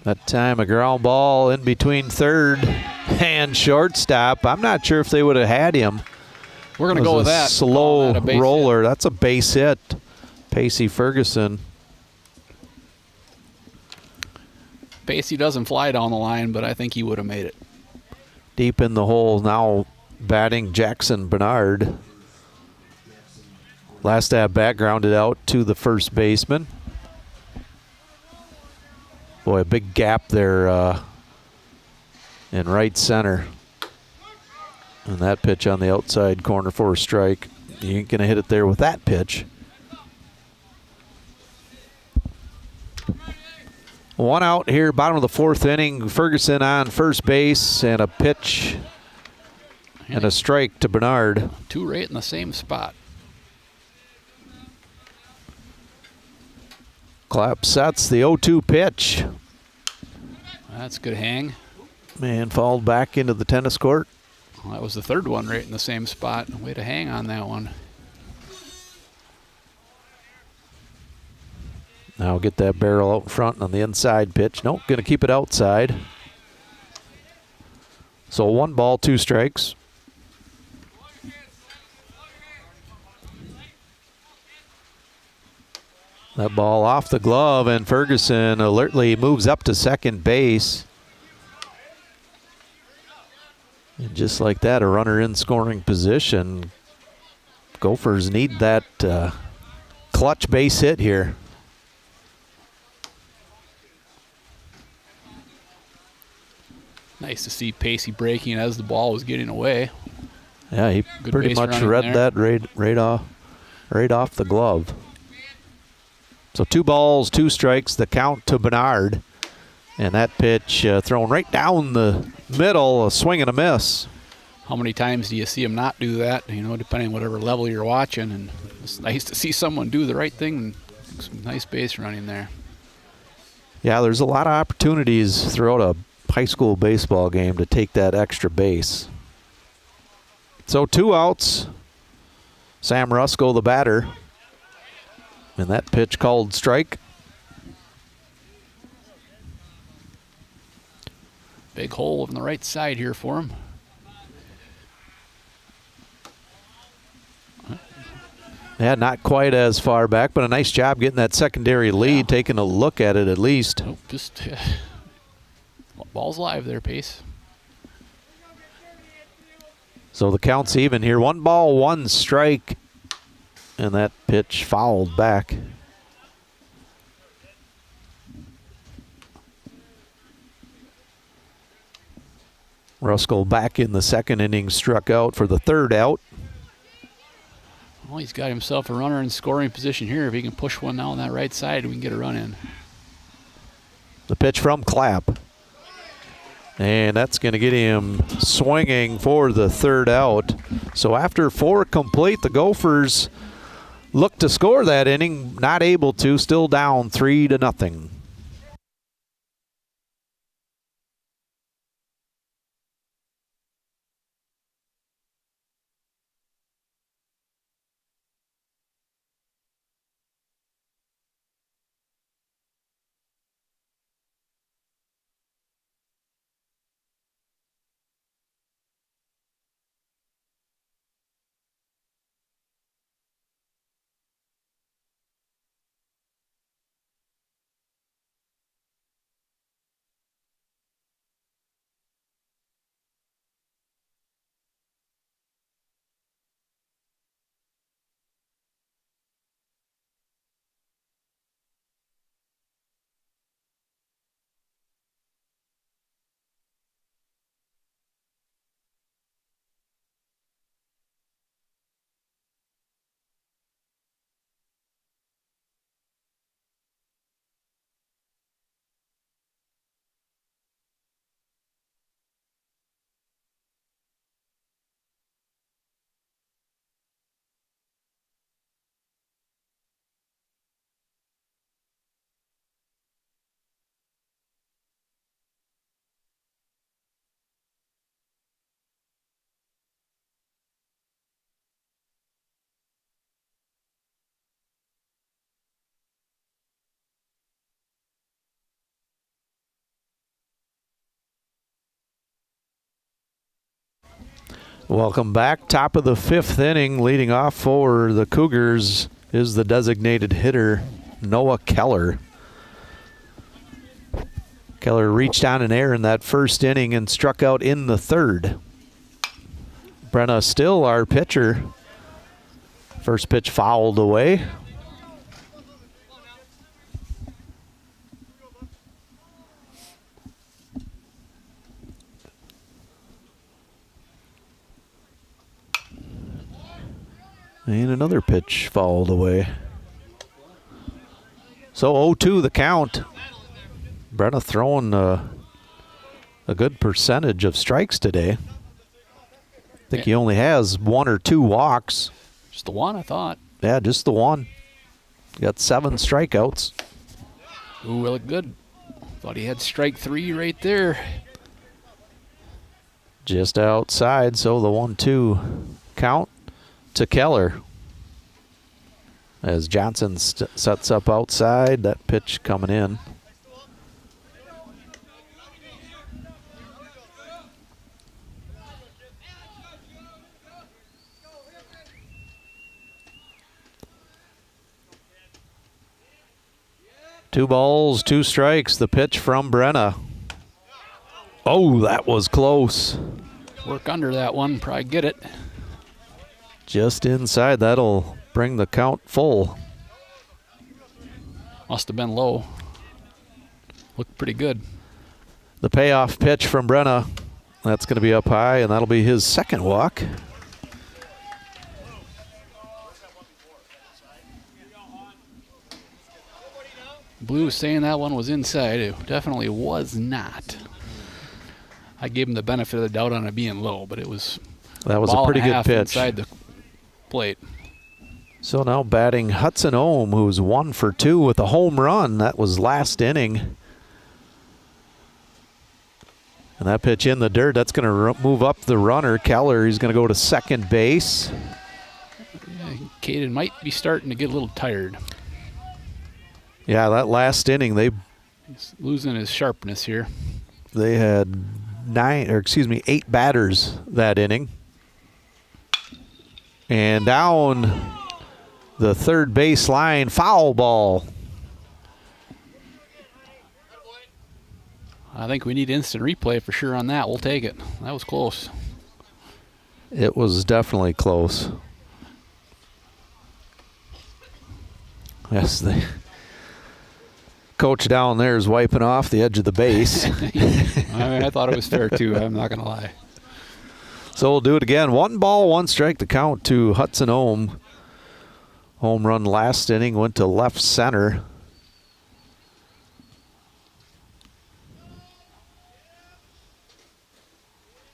That time a ground ball in between third and shortstop. I'm not sure if they would have had him. We're going to go with that. Slow roller. That's a base hit. Pacey Ferguson. Pacey doesn't fly down the line, but I think he would have made it. Deep in the hole now, batting Jackson Bernard. Last at bat grounded out to the first baseman. Boy, a big gap there in right center. And that pitch on the outside corner for a strike. You ain't going to hit it there with that pitch. 1 out here, bottom of the 4th inning. Ferguson on first base, and a pitch and a strike to Bernard. 2 right in the same spot. Clapp sets the 0-2 pitch. That's a good hang. Man fouled back into the tennis court. Well, that was the 3rd one right in the same spot. Way to hang on that one. Now get that barrel out in front on the inside pitch. Nope, going to keep it outside. So 1 ball, 2 strikes. That ball off the glove, and Ferguson alertly moves up to second base. And just like that, a runner in scoring position. Gophers need that clutch base hit here. Nice to see Pacey breaking as the ball was getting away. Yeah, he Good pretty base much running read there. that right off the glove. So 2 balls, 2 strikes, the count to Bernard. And that pitch thrown right down the middle, a swing and a miss. How many times do you see him not do that? You know, depending on whatever level you're watching. And it's nice to see someone do the right thing. And some nice base running there. Yeah, there's a lot of opportunities throughout a high school baseball game to take that extra base. So 2 outs. Sam Rusko, the batter. And that pitch called strike. Big hole on the right side here for him. Yeah, not quite as far back, but a nice job getting that secondary lead, taking a look at it at least. Nope, just ball's live there, Pace. So the count's even here. 1 ball, 1 strike. And that pitch fouled back. Ruskell back in the 2nd inning, struck out for the 3rd out. Well, he's got himself a runner in scoring position here. If he can push one now on that right side, we can get a run in. The pitch from Clapp. And that's going to get him swinging for the 3rd out. So after 4 complete, the Gophers look to score that inning, not able to, still down 3-0. Welcome back. Top of the 5th inning. Leading off for the Cougars is the designated hitter, Noah Keller. Keller reached on an error in that first inning and struck out in the 3rd. Brenna still our pitcher. First pitch fouled away. And another pitch fouled away. So 0-2 the count. Brenna throwing a good percentage of strikes today. I think he only has 1 or 2 walks. Just the one, I thought. Yeah, just the one. Got 7 strikeouts. Ooh, really good. Thought he had strike 3 right there. Just outside, so the 1-2 count to Keller. As Johnson sets up outside, that pitch coming in. Two balls, 2 strikes. The pitch from Brenna. Oh, that was close. Work under that one, probably get it. Just inside. That'll bring the count full. Must have been low. Looked pretty good. The payoff pitch from Brenna. That's going to be up high, and that'll be his 2nd walk. Blue was saying that one was inside. It definitely was not. I gave him the benefit of the doubt on it being low, but it was. That was a pretty good pitch. Inside the plate. So now batting Hudson Ohm, who's 1 for 2 with a home run. That was last inning. And that pitch in the dirt, that's going to move up the runner. Keller, he's going to go to second base. Yeah, Caden might be starting to get a little tired. Yeah, that last inning, He's losing his sharpness here. they had 8 batters that inning. And down the third base line, foul ball. I think we need instant replay for sure on that. We'll take it. That was close. It was definitely close. Yes, the coach down there is wiping off the edge of the base. I thought it was fair too. I'm not going to lie. So we'll do it again. 1 ball, 1 strike the count to Hudson Ohm. Home run last inning, went to left center.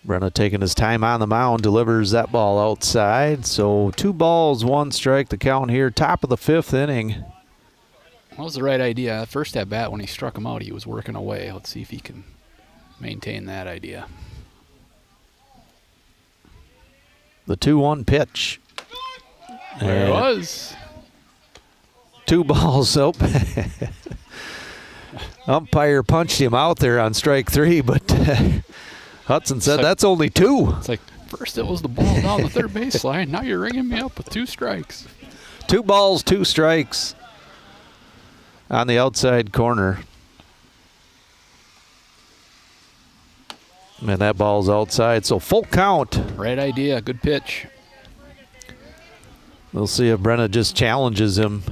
Brenna taking his time on the mound, delivers that ball outside. So 2 balls, 1 strike the count here. Top of the 5th inning. That was the right idea. First at bat when he struck him out, he was working away. Let's see if he can maintain that idea. The 2-1 pitch. There it was. 2 balls. Oh. Umpire punched him out there on strike 3, but Hudson said that's only 2. It's like, first it was the ball down the third baseline. Now you're ringing me up with 2 strikes. 2 balls, 2 strikes on the outside corner. And that ball's outside, so full count. Right idea. Good pitch. We'll see if Brenna just challenges him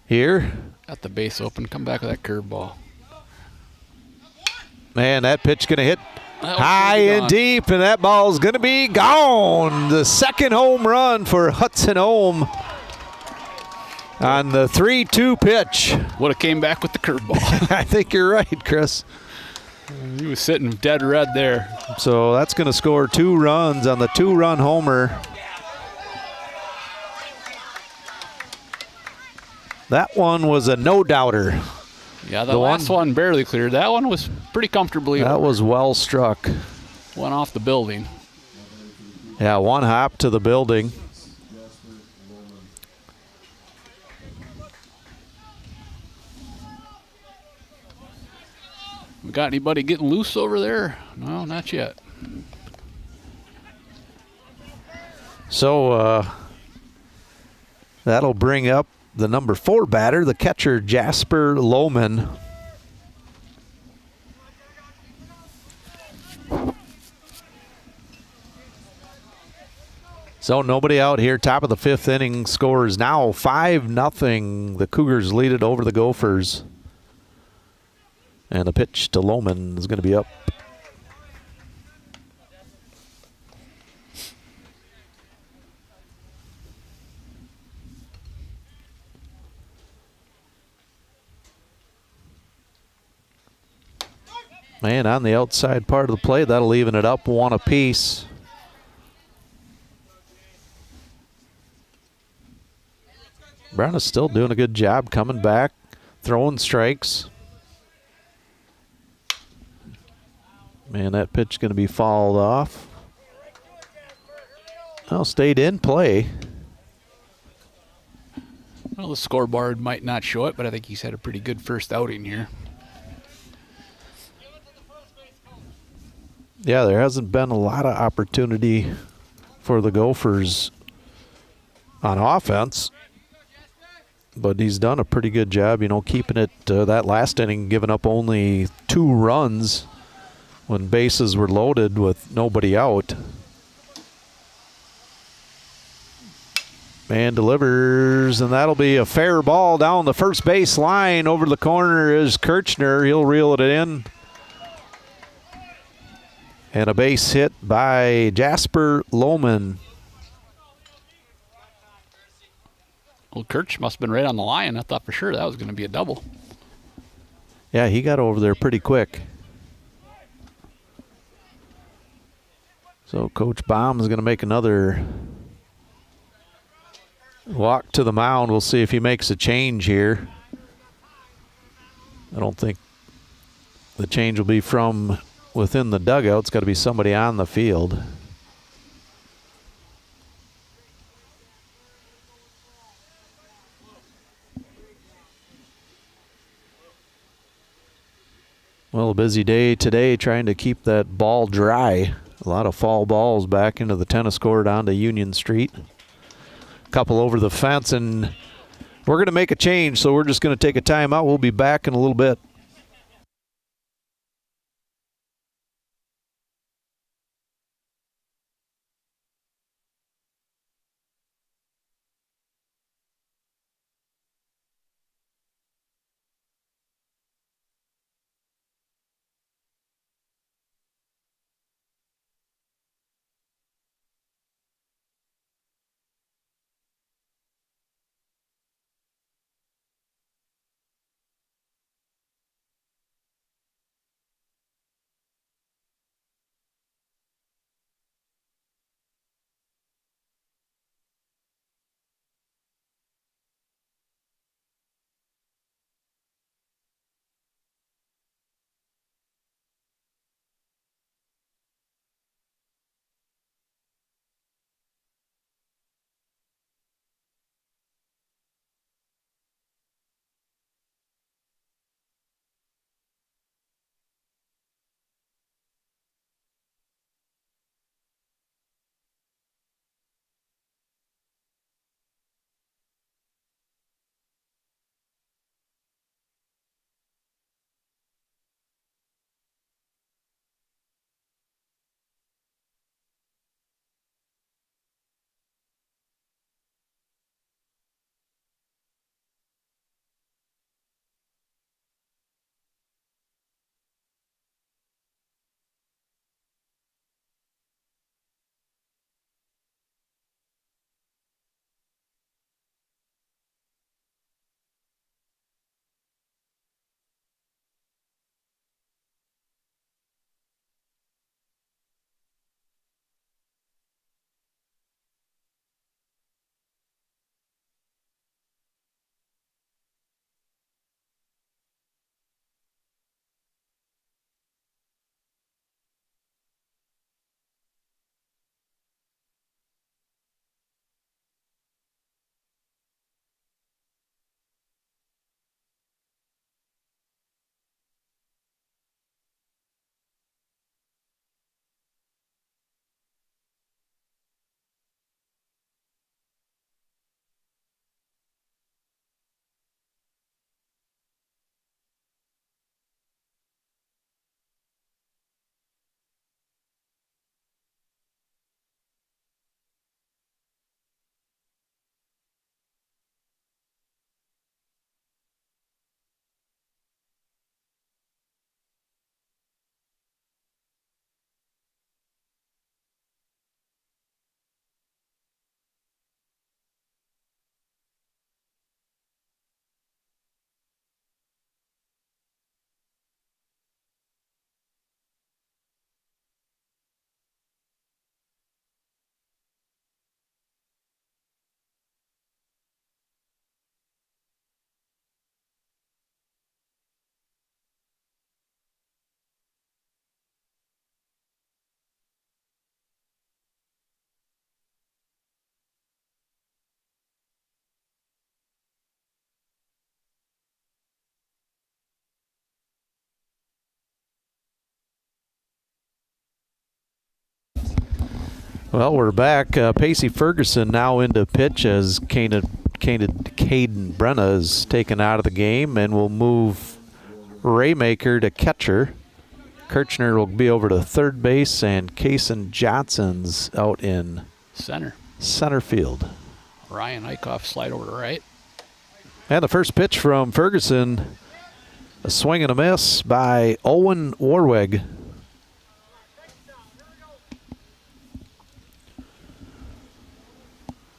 here. Got the base open. Come back with that curveball. Man, that pitch going to hit high and deep, and that ball's going to be gone. The 2nd home run for Hudson Ohm on the 3-2 pitch. Would have came back with the curveball. I think you're right, Chris. He was sitting dead red there. So that's going to score 2 runs on the 2-run homer. That one was a no-doubter. Yeah, the last one barely cleared. That one was pretty comfortably. That was well struck. Went off the building. Yeah, 1 hop to the building. We got anybody getting loose over there? No, not yet. So that'll bring up the number 4 batter, the catcher Jasper Lohman. So nobody out here. Top of the 5th inning. Score is now 5-0. The Cougars lead it over the Gophers. And the pitch to Lohman is going to be up. Man, on the outside part of the plate, that'll even it up 1 apiece. Brown is still doing a good job coming back, throwing strikes. Man, that pitch is going to be fouled off. Well, stayed in play. Well, the scoreboard might not show it, but I think he's had a pretty good first outing here. Yeah, there hasn't been a lot of opportunity for the Gophers on offense, but he's done a pretty good job, keeping it that last inning, giving up only 2 runs when bases were loaded with nobody out. Man delivers, and that'll be a fair ball down the first base line. Over the corner is Kirchner. He'll reel it in. And a base hit by Jasper Lohman. Well, Kirch must have been right on the line. I thought for sure that was going to be a double. Yeah, he got over there pretty quick. So Coach Baum is going to make another walk to the mound. We'll see if he makes a change here. I don't think the change will be from within the dugout. It's got to be somebody on the field. Well, a busy day today trying to keep that ball dry. A lot of foul balls back into the tennis court onto Union Street. A couple over the fence, and we're going to make a change, so we're just going to take a timeout. We'll be back in a little bit. Well, we're back. Pacey Ferguson now into pitch as Caden Brenna is taken out of the game, and we'll move Raymaker to catcher. Kirchner will be over to third base, and Kaysen Johnson's out in center field. Ryan Eichhoff slide over to right. And the first pitch from Ferguson, a swing and a miss by Owen Warwig.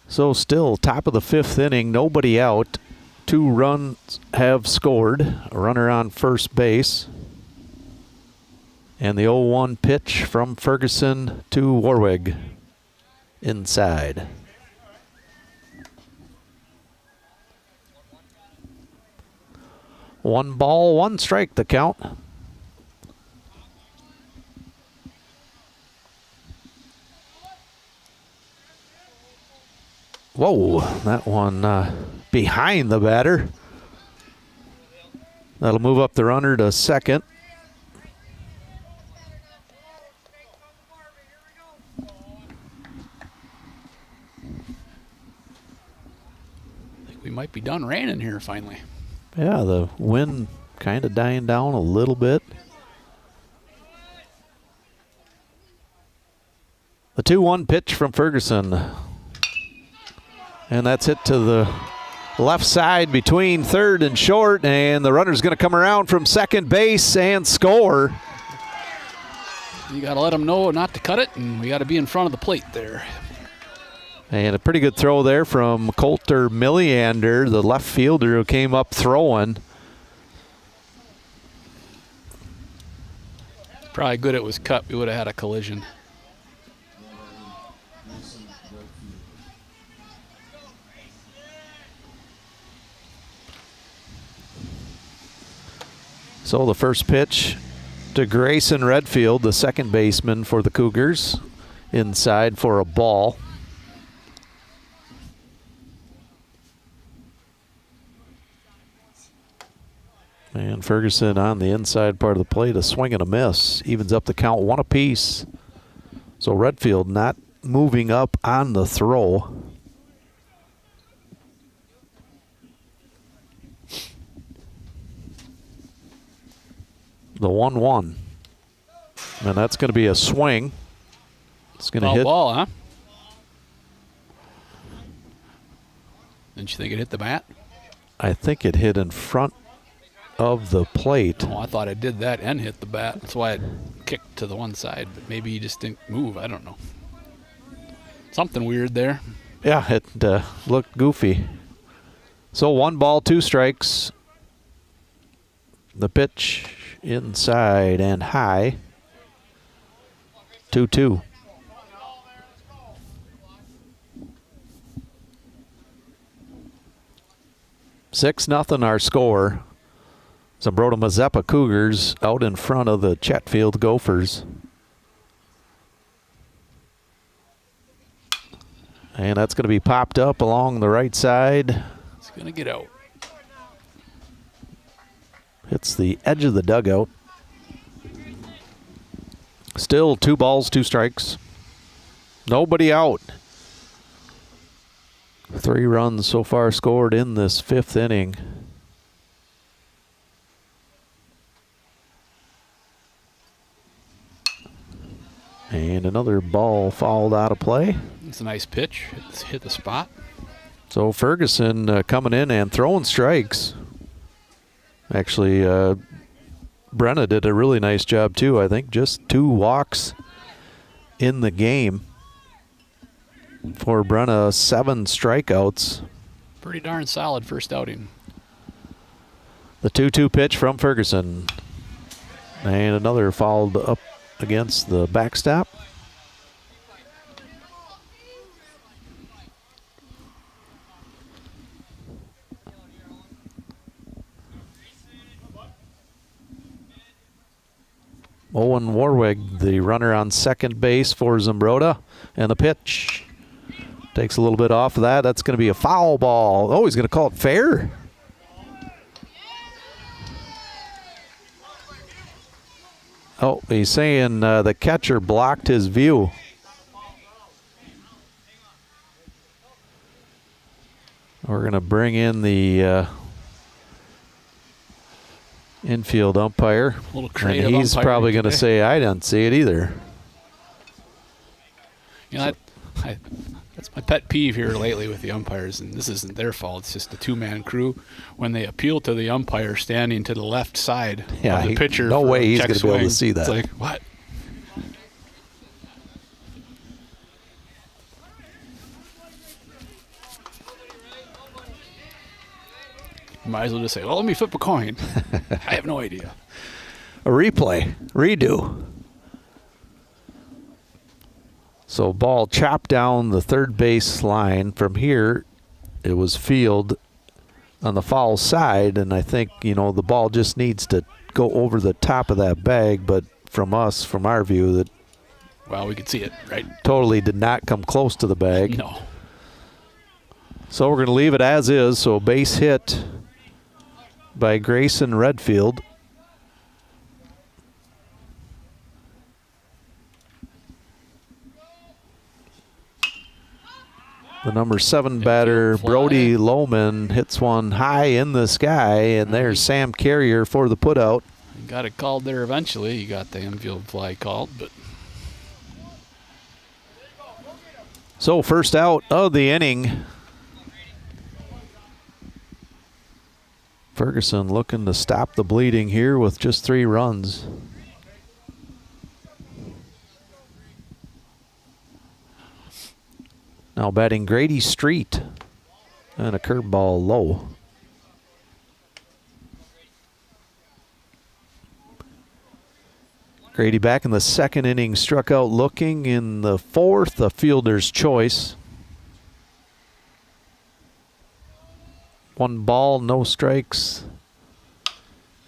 So still top of the fifth inning, nobody out. 2 runs have scored, a runner on first base. And the 0-1 pitch from Ferguson to Warwig inside. One ball, one strike, the count. Whoa, that one behind the batter. That'll move up the runner to second. I think we might be done raining here finally. Yeah, the wind kind of dying down a little bit. The 2-1 pitch from Ferguson. And that's hit to the left side between third and short, and the runner's going to come around from second base and score. You got to let them know not to cut it, and we got to be in front of the plate there. And a pretty good throw there from Coulter Milliander, the left fielder who came up throwing. Probably good it was cut. We would have had a collision. So the first pitch to Grayson Redfield, the second baseman for the Cougars, inside for a ball. And Ferguson on the inside part of the plate, a swing and a miss. Evens up the count 1 apiece. So Redfield not moving up on the throw. The 1-1. And that's going to be a swing. It's going to hit. Ball, huh? Didn't you think it hit the bat? I think it hit in front of the plate. Oh, I thought it did that and hit the bat. That's why it kicked to the one side. But maybe he just didn't move. I don't know. Something weird there. Yeah, it looked goofy. So 1 ball, 2 strikes. The pitch inside and high. 2-2. Six nothing our score. Zumbrota Mazeppa Cougars out in front of the Chatfield Gophers. And that's going to be popped up along the right side. It's going to get out. Hits the edge of the dugout. Still 2 balls, 2 strikes. Nobody out. 3 runs so far scored in this 5th inning. And another ball fouled out of play. It's a nice pitch. It's hit the spot. So Ferguson coming in and throwing strikes. Actually, Brenna did a really nice job too. I think just 2 walks in the game for Brenna, 7 strikeouts. Pretty darn solid first outing. The 2-2 pitch from Ferguson. And another fouled up against the backstop. Owen Warwig, the runner on second base for Zumbrota. And the pitch takes a little bit off of that. That's going to be a foul ball. Oh, he's going to call it fair. Oh, he's saying the catcher blocked his view. We're going to bring in the infield umpire. And he's probably going to say, I didn't see it either. You know, that's my pet peeve here lately with the umpires, and this isn't their fault. It's just the two-man crew. When they appeal to the umpire standing to the left side of the pitcher, no way he's going to be able to see that. It's like, what? You might as well just say, well, let me flip a coin. I have no idea. A replay. Redo. So ball chopped down the third base line. From here, it was field on the foul side, and I think, you know, the ball just needs to go over the top of that bag, but from our view, that well, we could see it, right? Totally did not come close to the bag. No. So we're going to leave it as is. So base hit by Grayson Redfield. The number 7 batter, Brody Lohman, hits one high in the sky, and there's Sam Carrier for the putout. Got it called there eventually. You got the infield fly called, but. So first out of the inning. Ferguson looking to stop the bleeding here with just 3 runs. Now batting Grady Street, and a curveball low. Grady back in the second inning, struck out looking. In the fourth, a fielder's choice. 1 ball, no strikes.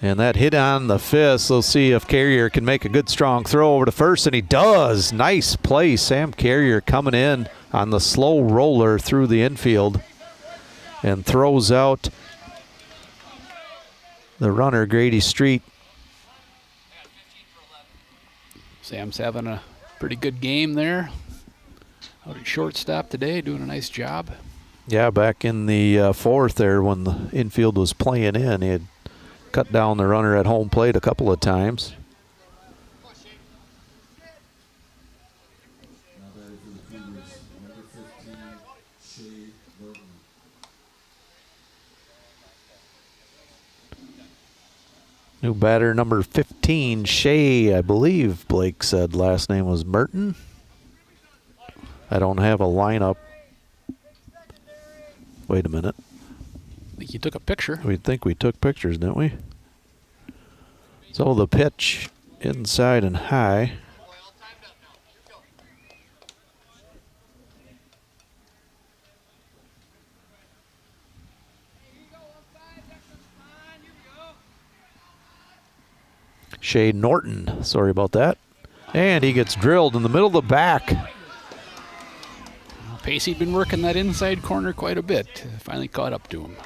And that hit on the fist. We'll see if Carrier can make a good strong throw over to first, and he does. Nice play. Sam Carrier coming in on the slow roller through the infield and throws out the runner, Grady Street. Sam's having a pretty good game there. Out at shortstop today, doing a nice job. Yeah, back in the fourth there when the infield was playing in, he had cut down the runner at home plate a couple of times. New batter number 15, Shea, I believe Blake said last name was Merton. I don't have a lineup. Wait a minute. I think you took a picture. We think we took pictures, didn't we? So the pitch inside and high. Shea Norton, sorry about that. And he gets drilled in the middle of the back. Pacey'd been working that inside corner quite a bit. Finally caught up to him.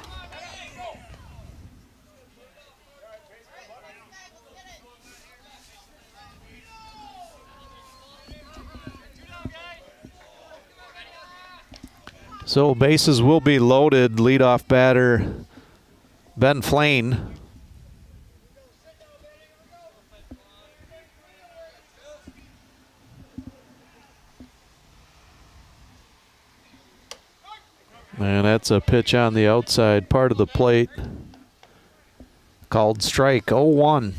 So bases will be loaded. Leadoff batter Ben Flane. And that's a pitch on the outside part of the plate. Called strike, 0-1.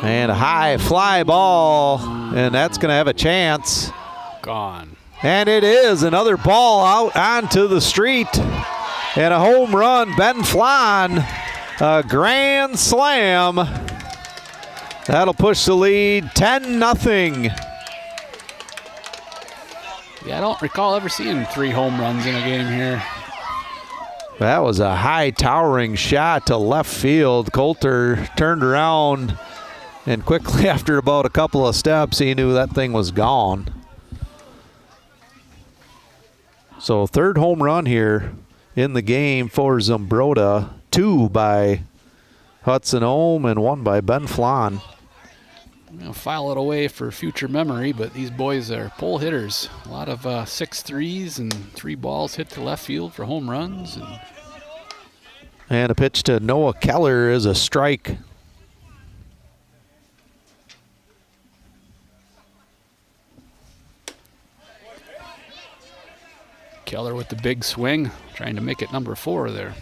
And a high fly ball, and that's going to have a chance. Gone. And it is another ball out onto the street. And a home run, Ben Flan. A grand slam. That'll push the lead 10-0. Yeah, I don't recall ever seeing 3 home runs in a game here. That was a high towering shot to left field. Coulter turned around, and quickly after about a couple of steps, he knew that thing was gone. So 3rd home run here in the game for Zumbrota. 2 by Hudson Ohm and 1 by Ben Flan. file it away for future memory, but these boys are pole hitters. A lot of 6 threes and 3 balls hit to left field for home runs. And a pitch to Noah Keller is a strike. Keller with the big swing, trying to make it number 4 there.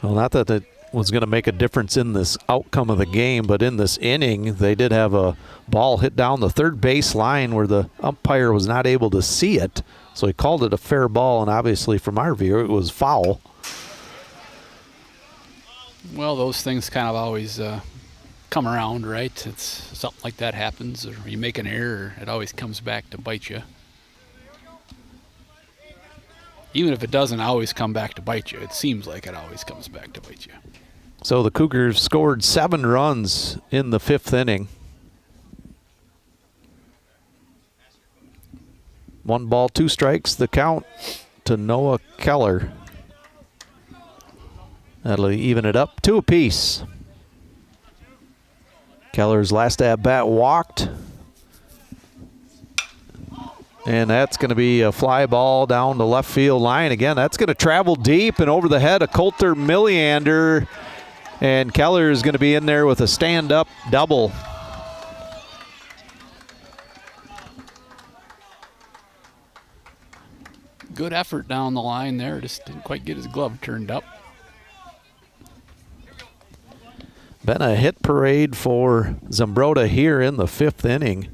Well, not that it was going to make a difference in this outcome of the game, but in this inning, they did have a ball hit down the third base line where the umpire was not able to see it. So he called it a fair ball, and obviously from our view, it was foul. Well, those things kind of always come around, right? It's something like that happens, or you make an error, it always comes back to bite you. Even if it doesn't always come back to bite you, it seems like it always comes back to bite you. So the Cougars scored 7 runs in the 5th inning. 1 ball, 2 strikes, the count to Noah Keller. That'll even it up 2 apiece. Keller's last at-bat walked. And that's going to be a fly ball down the left field line. Again, that's going to travel deep and over the head of Coulter Milliander. And Keller is going to be in there with a stand-up double. Good effort down the line there. Just didn't quite get his glove turned up. Been a hit parade for Zumbrota here in the 5th inning.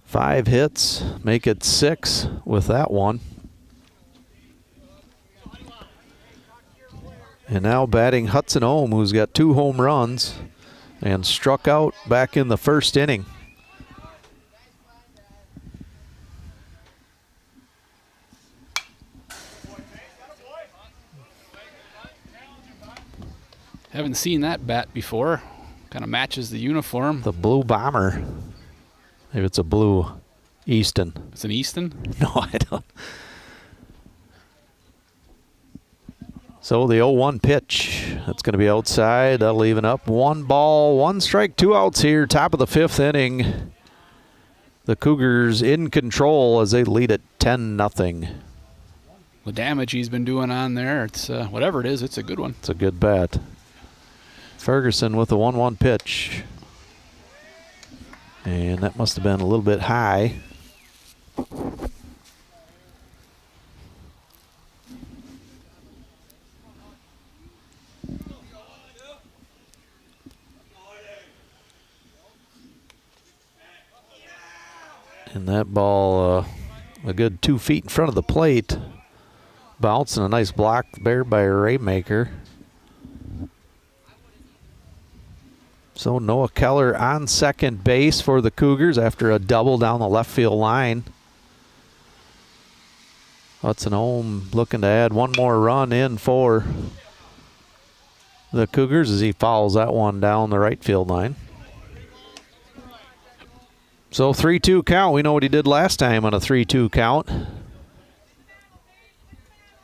Five hits, make it 6 with that one. And now batting Hudson Ohm, who's got 2 home runs and struck out back in the 1st inning. Haven't seen that bat before. Kind of matches the uniform. The blue bomber. Maybe it's a blue Easton. It's an Easton? No, I don't. So the 0-1 pitch. That's going to be outside. That'll even up. 1 ball, 1 strike, 2 outs here. Top of the 5th inning. The Cougars in control as they lead at 10-0. The damage he's been doing on there, it's whatever it is, it's a good one. It's a good bat. Ferguson with the 1-1 pitch. And that must have been a little bit high. And that ball, a good 2 feet in front of the plate. Bouncing a nice block there by Raymaker. So Noah Keller on second base for the Cougars after a double down the left field line. Hudson Ohm looking to add 1 more run in for the Cougars as he fouls that one down the right field line. So 3-2 count. We know what he did last time on a 3-2 count.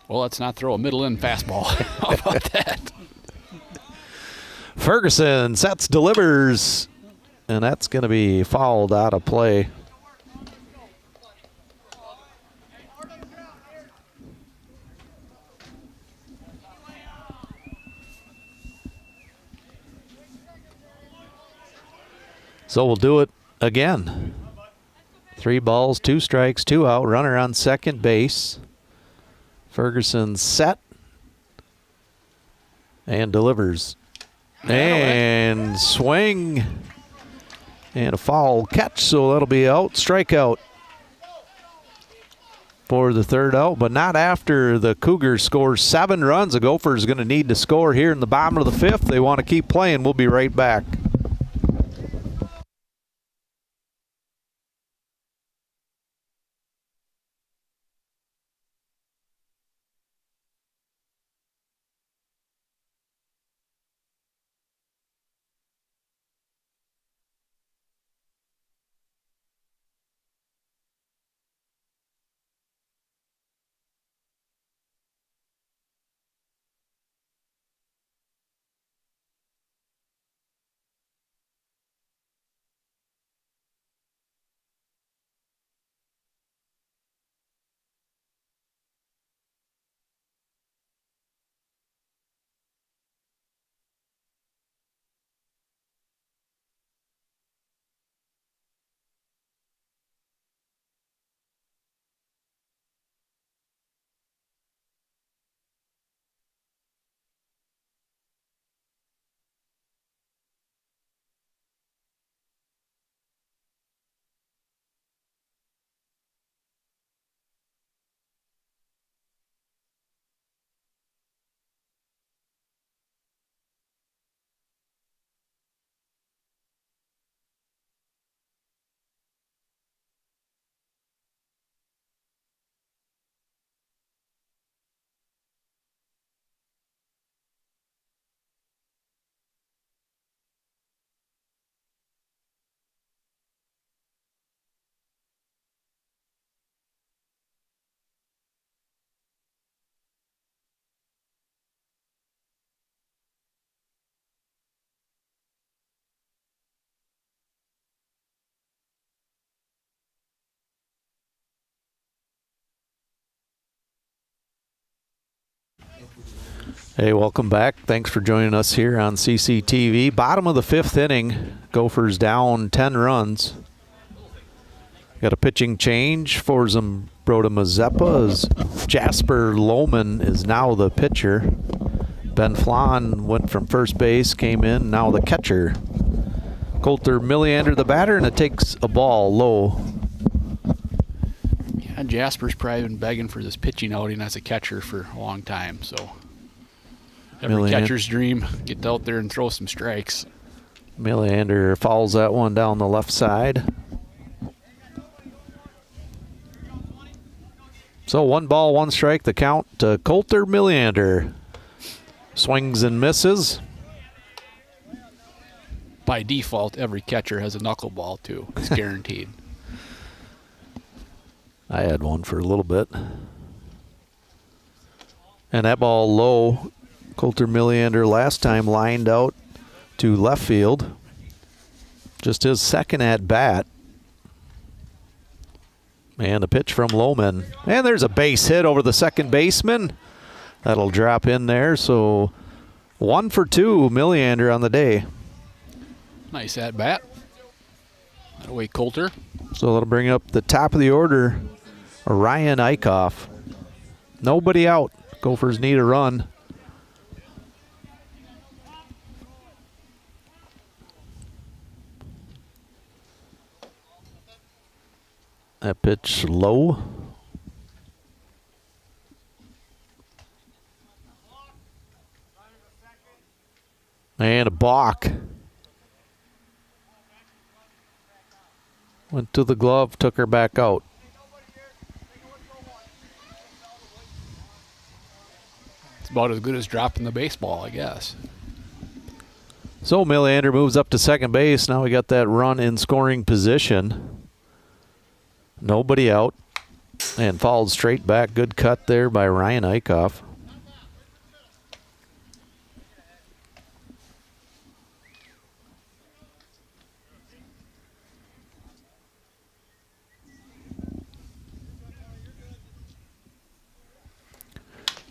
Well, let's not throw a middle-in fastball. How about that? Ferguson sets, delivers, and that's going to be fouled out of play. So we'll do it again. 3 balls, 2 strikes, 2 out, runner on second base. Ferguson set and delivers. And swing and a foul catch, so that'll be out. Strikeout for the 3rd out, but not after the Cougars score 7 runs. The Gophers going to need to score here in the bottom of the 5th. They want to keep playing. We'll be right back. Hey, welcome back. Thanks for joining us here on CCTV. Bottom of the 5th inning. Gophers down 10 runs. Got a pitching change for Zambroda Mazeppa as Jasper Lohman is now the pitcher. Ben Flan went from first base, came in, now the catcher. Coulter Milliander the batter, and it takes a ball low. Yeah, Jasper's probably been begging for this pitching outing as a catcher for a long time, so every catcher's dream, get out there and throw some strikes. Milliander fouls that one down the left side. So 1 ball, 1 strike, the count to Coulter Milliander. Swings and misses. By default, every catcher has a knuckleball too. It's guaranteed. I had one for a little bit. And that ball low. Coulter Milliander last time lined out to left field. Just his second at bat. And a pitch from Lohman. And there's a base hit over the second baseman. That'll drop in there. So 1 for 2, Milliander on the day. Nice at bat. That away Coulter. So that'll bring up the top of the order, Ryan Eichhoff. Nobody out. Gophers need a run. That pitch low. And a balk. Went to the glove, took her back out. It's about as good as dropping the baseball, I guess. So Milliander moves up to second base. Now we got that run in scoring position. Nobody out. And fouled straight back. Good cut there by Ryan Eichhoff.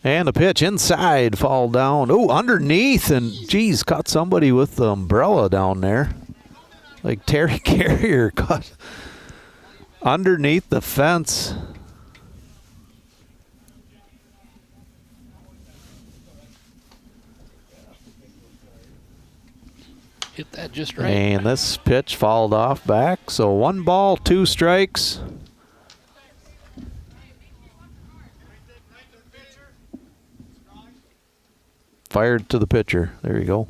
And a pitch inside, fall down. Oh, underneath, and geez, caught somebody with the umbrella down there. Like Terry Carrier caught underneath the fence. Hit that just right. And this pitch fouled off back. So 1 ball, 2 strikes. Fired to the pitcher. There you go.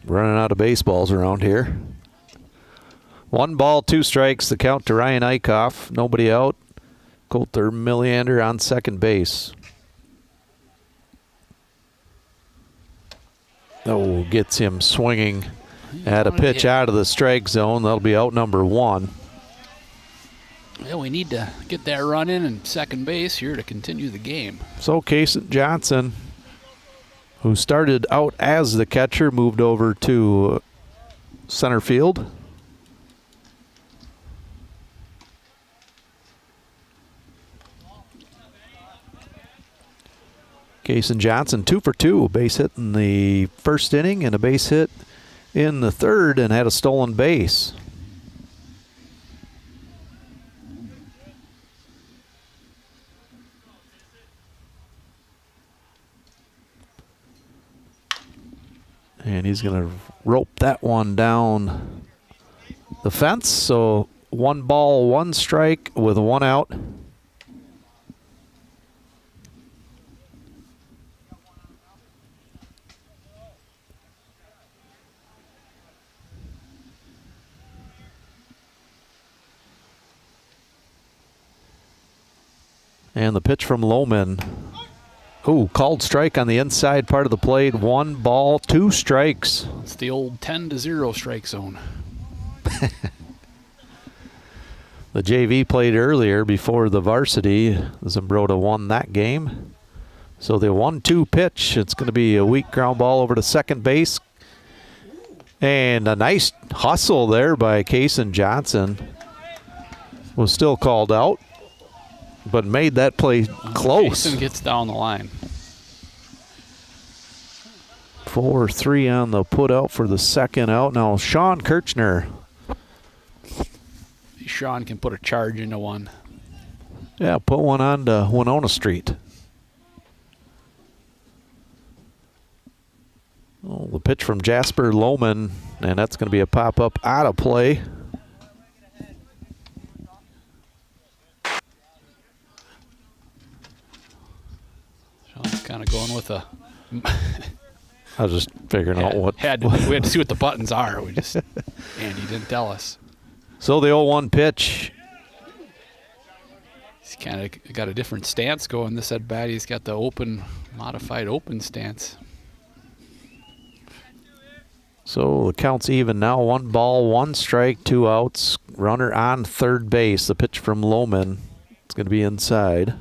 Running out of baseballs around here. 1 ball, 2 strikes. The count to Ryan Eichhoff. Nobody out. Coulter Milliander on second base. Oh, gets him swinging at a pitch out of the strike zone. That'll be out number 1. Yeah, we need to get that run in second base here to continue the game. So Kason Johnson, who started out as the catcher, moved over to center field. Kason Johnson 2 for 2, base hit in the first inning and a base hit in the third, and had a stolen base. And he's going to rope that one down the fence. So 1 ball, 1 strike with 1 out. And the pitch from Lohman. Ooh, called strike on the inside part of the plate. 1 ball, 2 strikes. It's the old 10-0 strike zone. The JV played earlier before the varsity. Zambroda won that game. So the 1-2 pitch. It's going to be a weak ground ball over to second base. And a nice hustle there by Kason Johnson. Was still called out. but made that play close. Jason gets down the line. 4-3 on the put out for the second out. Now Sean Kirchner. Sean can put a charge into one. Yeah, put one on to Winona Street. Oh, the pitch from Jasper Lohman, and that's going to be a pop-up out of play. Sean's kind of going with a... I was just figuring out what... we had to see what the buttons are. Andy didn't tell us. So the 0-1 pitch. He's kind of got a different stance going this at bat. He's got the modified open stance. So the count's even now. 1 ball, 1 strike, 2 outs. Runner on third base. The pitch from Lohman. It's going to be inside.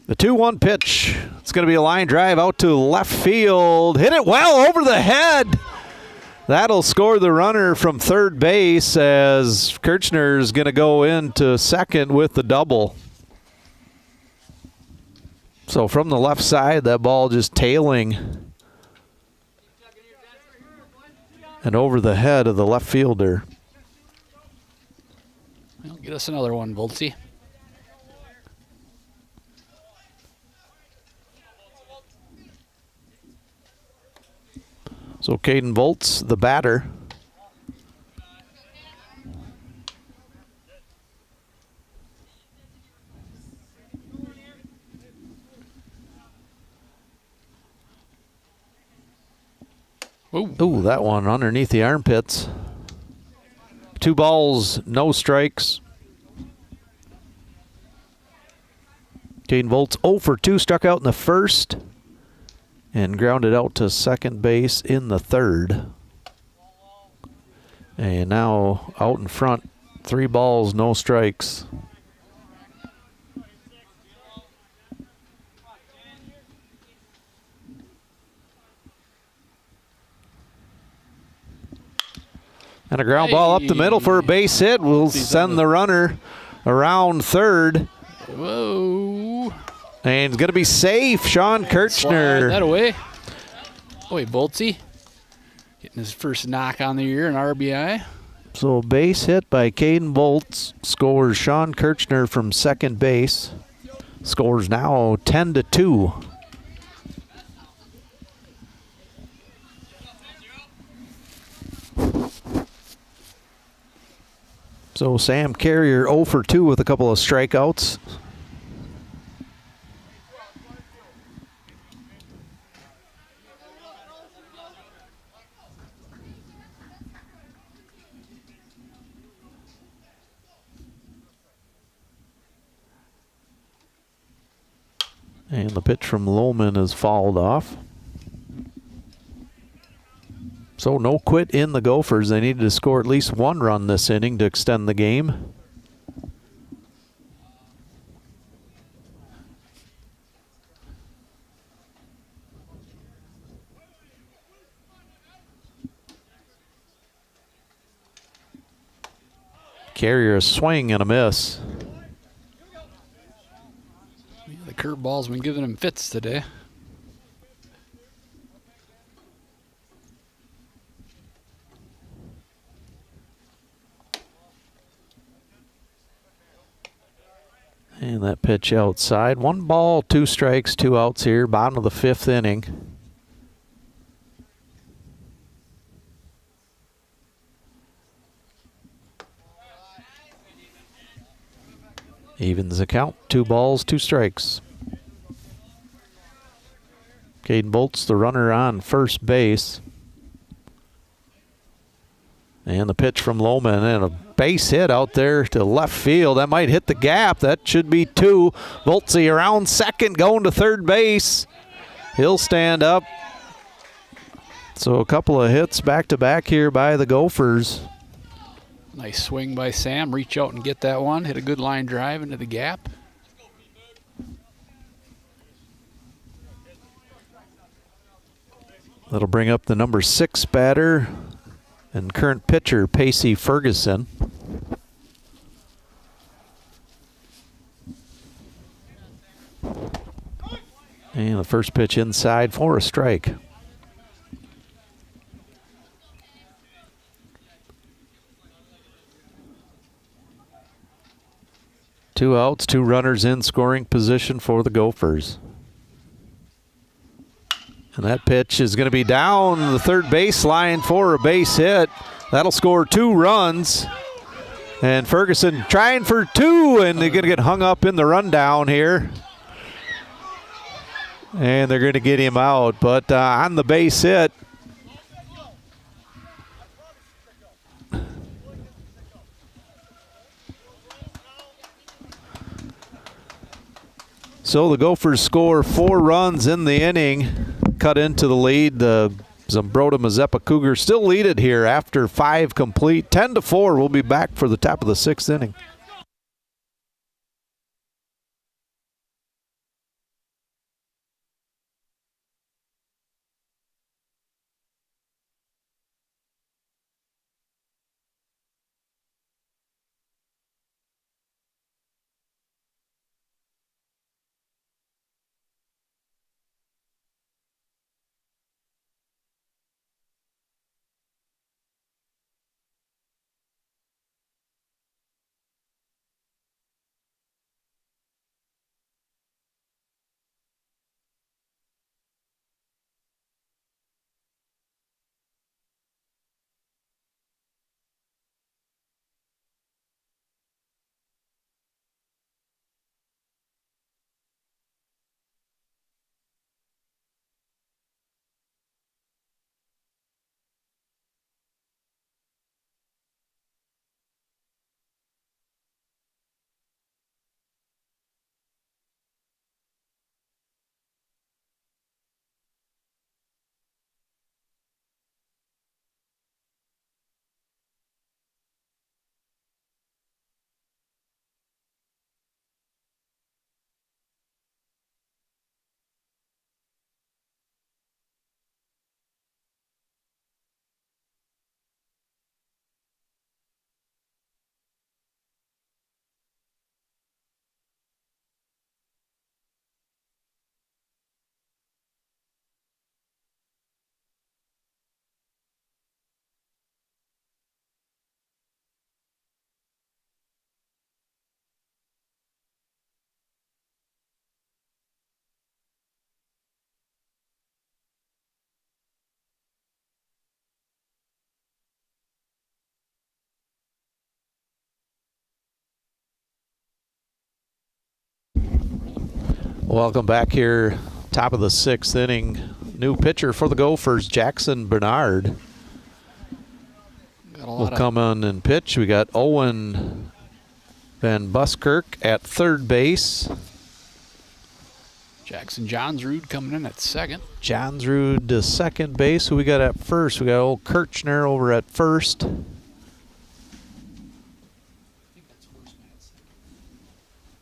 The 2-1 pitch. It's going to be a line drive out to left field. Hit it well over the head. That'll score the runner from third base as Kirchner's going to go into second with the double. So from the left side, that ball just tailing and over the head of the left fielder. Well, get us another one, Voltsy. So Caden Volts, the batter. Ooh, that one underneath the armpits. 2 balls, no strikes. Caden Volts 0 for 2, struck out in the first and grounded out to second base in the third. And now out in front, 3 balls, no strikes. And a ground ball up the middle for a base hit will send the runner around third. Whoa. And it's going to be safe. Sean Kirchner. Slide that away. Boy, Voltsy getting his first knock on the year, an RBI. So base hit by Caden Volts scores Sean Kirchner from second base. Scores now 10-2. So Sam Carrier 0 for 2 with a couple of strikeouts. And the pitch from Lohman is fouled off. So no quit in the Gophers. They needed to score at least 1 run this inning to extend the game. Carrier a swing and a miss. The curveball's been giving him fits today. And that pitch outside. 1 ball, 2 strikes, 2 outs here. Bottom of the 5th inning. Evens the count. 2 balls, 2 strikes. Caden Bolts, the runner on first base. And the pitch from Lohman and a base hit out there to left field. That might hit the gap. That should be 2. Voltsy around second, going to third base. He'll stand up. So a couple of hits back-to-back here by the Gophers. Nice swing by Sam. Reach out and get that one. Hit a good line drive into the gap. That'll bring up the number 6 batter and current pitcher, Pacey Ferguson. And the first pitch inside for a strike. Two outs, 2 runners in scoring position for the Gophers. And that pitch is going to be down the third baseline for a base hit. That'll score 2 runs. And Ferguson trying for 2, and they're going to get hung up in the rundown here. And they're going to get him out. But on the base hit, so the Gophers score 4 runs in the inning, cut into the lead. The Zumbrota-Mazeppa Cougars still lead it here after 5 complete. 10-4. We'll be back for the top of the 6th inning. Welcome back here, top of the 6th inning. New pitcher for the Gophers, Jackson Bernard, will come on and pitch. We got Owen Van Buskirk at third base. Jackson Johnsrud coming in at second. Johnsrud to second base. Who we got at first? We got old Kirchner over at first.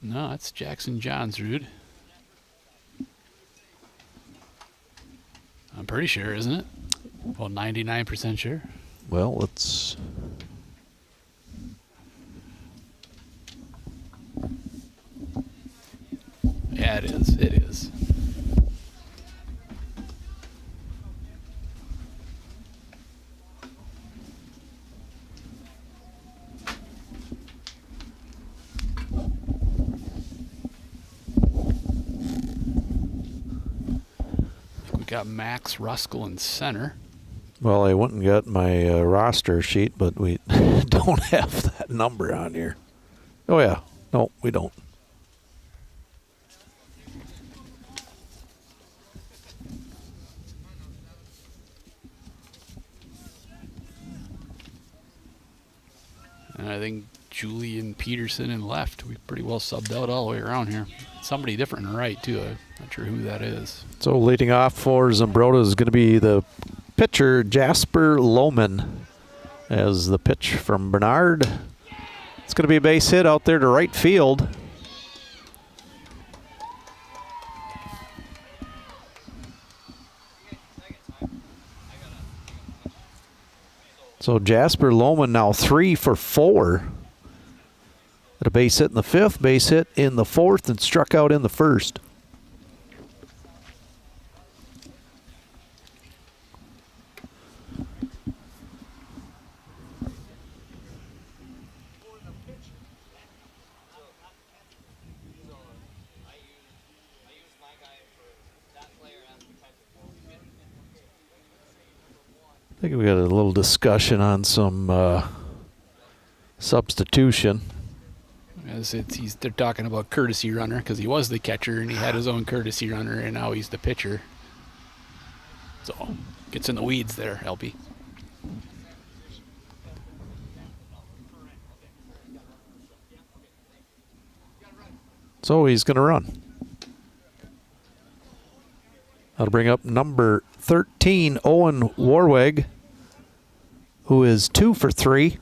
No, that's Jackson Johnsrud. I'm pretty sure, isn't it? Well, 99% sure. Well, let's... Yeah, it is. It is. Got Max Ruskell in center. Well, I went and got my roster sheet, but we don't have that number on here. Oh, yeah. No, we don't. And I think Julian Peterson in left. We pretty well subbed out all the way around here. Somebody different in right, too. I'm not sure who that is. So leading off for Zumbrota is going to be the pitcher, Jasper Lohman, as the pitch from Bernard. It's going to be a base hit out there to right field. So Jasper Lohman now 3 for 4. At a base hit in the 5th, base hit in the 4th, and struck out in the 1st. I think we got a little discussion on some substitution. They're talking about courtesy runner because he was the catcher and he had his own courtesy runner, and now he's the pitcher. So gets in the weeds there, LB. So he's going to run. That'll bring up number 13, Owen Warwig, who is 2 for 3.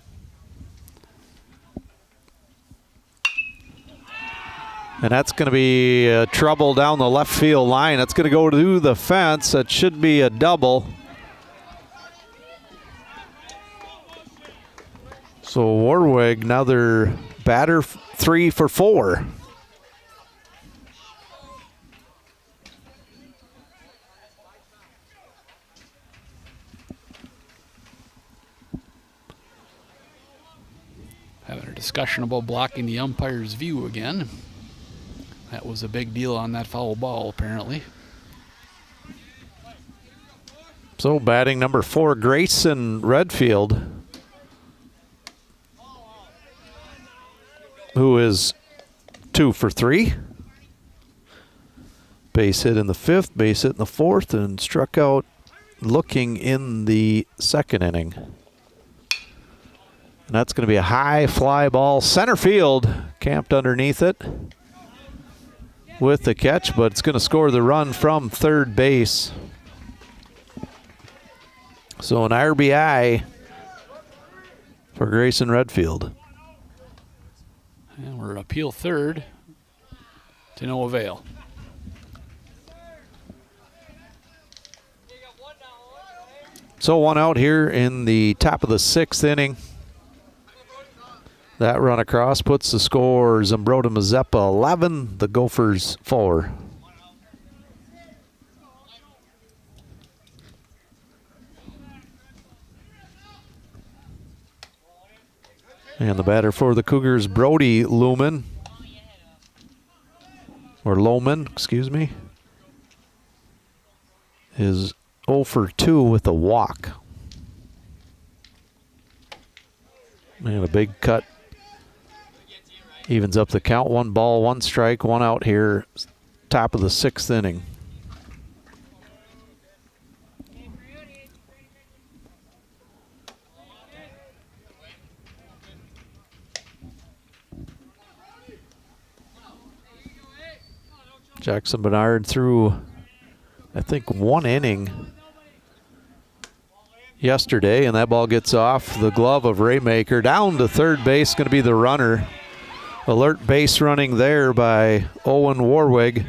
And that's going to be trouble down the left field line. That's going to go to the fence. That should be a double. So Warwig, another batter, 3 for 4. Having a discussion about blocking the umpire's view again. That was a big deal on that foul ball, apparently. So batting number 4, Grayson Redfield, who is 2 for 3. Base hit in the 5th, base hit in the 4th, and struck out looking in the 2nd inning. And that's going to be a high fly ball, center field, camped underneath it with the catch, but it's going to score the run from third base. So an RBI for Grayson Redfield. And we're at appeal third to no avail. So 1 out here in the top of the 6th inning. That run across puts the score Zumbrota Mazeppa 11, the Gophers 4. And the batter for the Cougars, Brody Lohman, excuse me, is 0 for 2 with a walk. And a big cut evens up the count. 1 ball, 1 strike, 1 out here, top of the 6th inning. Jackson Bernard threw, I think, 1 inning yesterday, and that ball gets off the glove of Raymaker. Down to third base, going to be the runner. Alert base running there by Owen Warwig.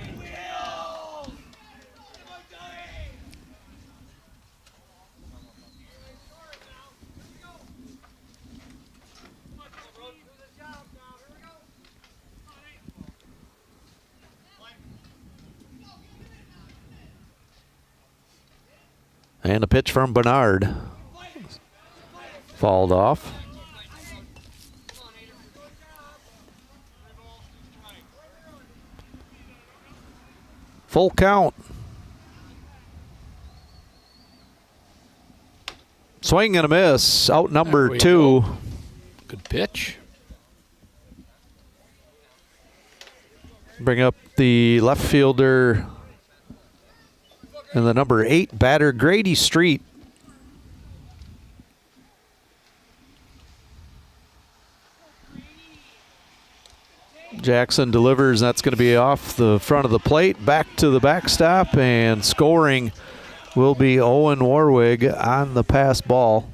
And a pitch from Bernard. Fouled off. Full count. Swing and a miss. Out number 2. Go. Good pitch. Bring up the left fielder and the number 8 batter, Grady Street. Jackson delivers. That's going to be off the front of the plate, back to the backstop, and scoring will be Owen Warwig on the pass ball.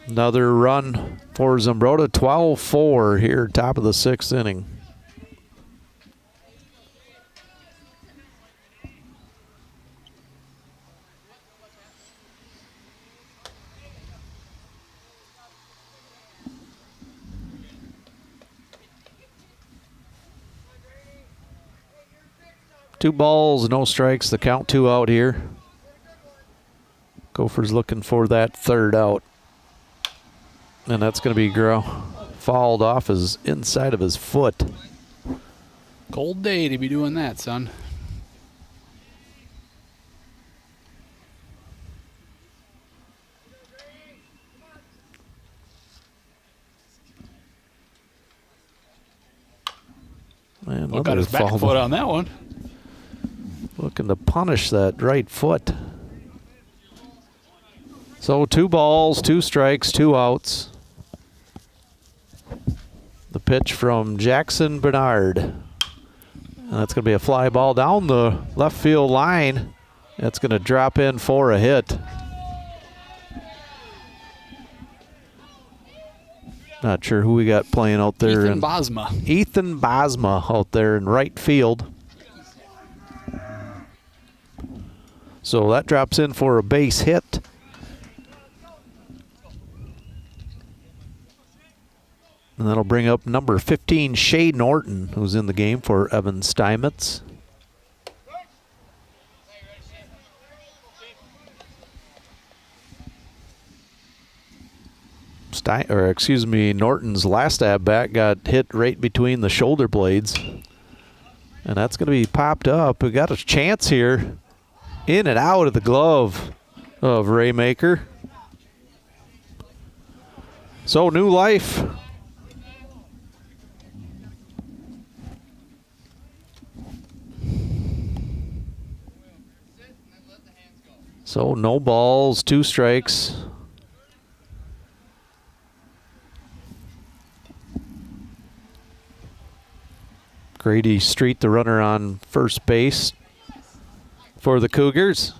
Another run for Zumbrota, 12-4 here, top of the 6th inning. 2 balls, no strikes. The count 2 out here. Gopher's looking for that 3rd out. And that's going to be fouled off his inside of his foot. Cold day to be doing that, son. Man, Look at his back foot on that one. Looking to punish that right foot. So 2 balls, 2 strikes, 2 outs. The pitch from Jackson Bernard. And that's going to be a fly ball down the left field line. That's going to drop in for a hit. Not sure who we got playing out there. Ethan Bosma. Ethan Bosma out there in right field. So that drops in for a base hit. And that'll bring up number 15, Shay Norton, who's in the game for Evan Steinmetz. Norton's last at-bat got hit right between the shoulder blades. And that's going to be popped up. We got a chance here. In and out of the glove of Raymaker. So new life. So no balls, 2 strikes. Grady Street, the runner on first base for the Cougars.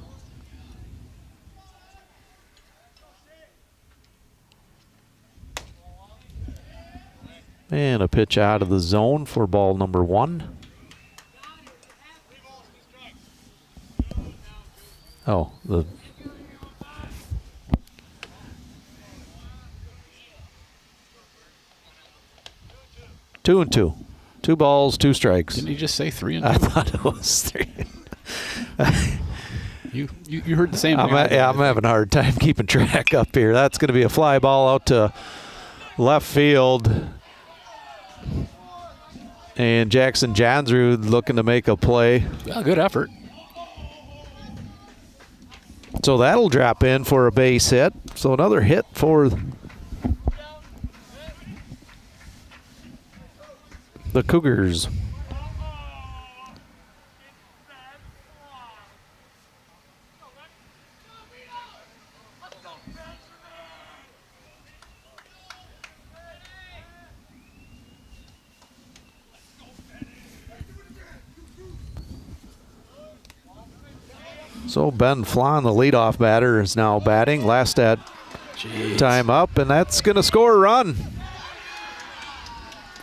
And a pitch out of the zone for ball number 1. Oh, the two and two. 2 balls, 2 strikes. Didn't he just say 3 and 2? I thought it was 3. You heard the same thing. I'm having a hard time keeping track up here. That's going to be a fly ball out to left field. And Jackson Johnsrud looking to make a play. Yeah, good effort. So that'll drop in for a base hit. So another hit for the Cougars. So Ben Flan, the leadoff batter, is now batting. Last at time up, and that's going to score a run.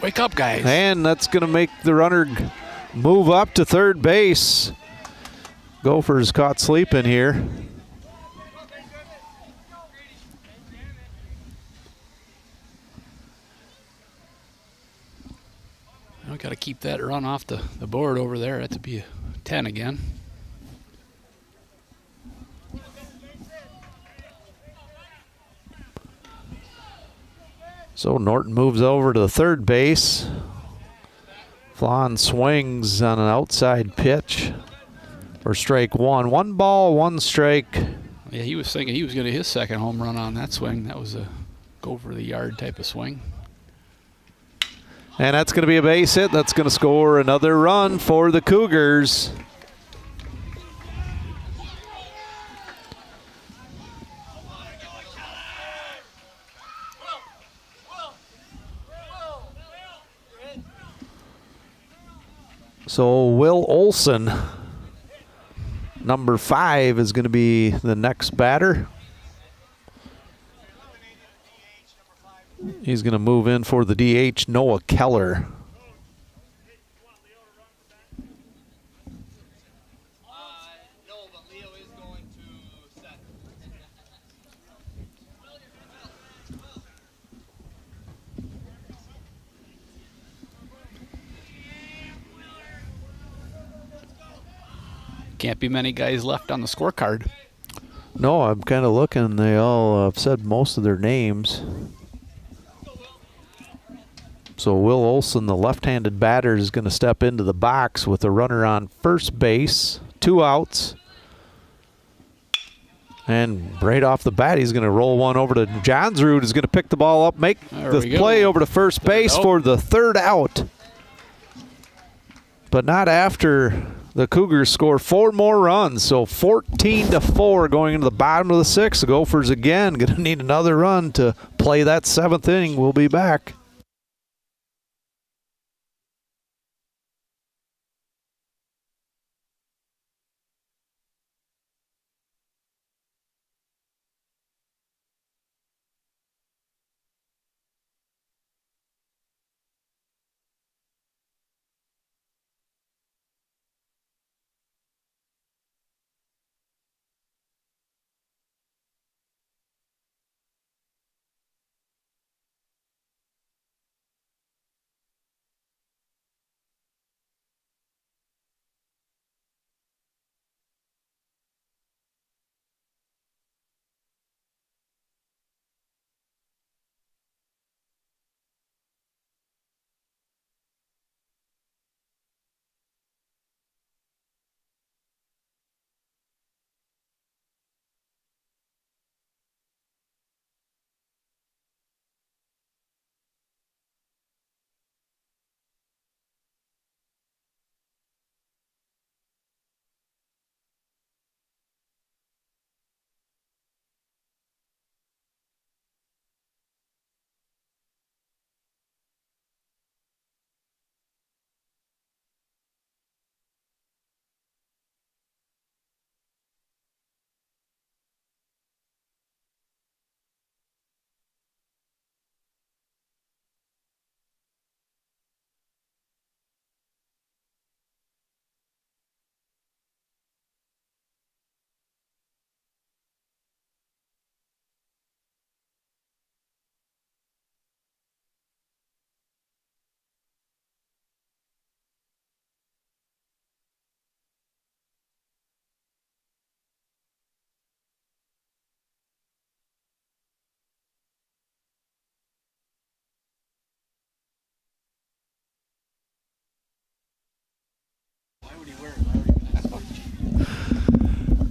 Wake up, guys. And that's going to make the runner move up to third base. Gophers caught sleeping here. We got to keep that run off the board over there. That to be a 10 again. So Norton moves over to the third base. Flan swings on an outside pitch for strike 1. 1 ball, 1 strike. Yeah, he was thinking he was going to his second home run on that swing. That was a go for the yard type of swing. And that's going to be a base hit. That's going to score another run for the Cougars. So Will Olson, number 5, is going to be the next batter. He's going to move in for the DH, Noah Keller. can't be many guys left on the scorecard. No, I'm kind of looking. They all have said most of their names. So Will Olson, the left-handed batter, is going to step into the box with a runner on first base. 2 outs. And right off the bat, he's going to roll one over to Johnsrud. He's going to pick the ball up, make the play over to first base for the 3rd out. But not after the Cougars score 4 more runs. So 14-4 going into the bottom of the 6th. The Gophers again going to need another run to play that 7th inning. We'll be back.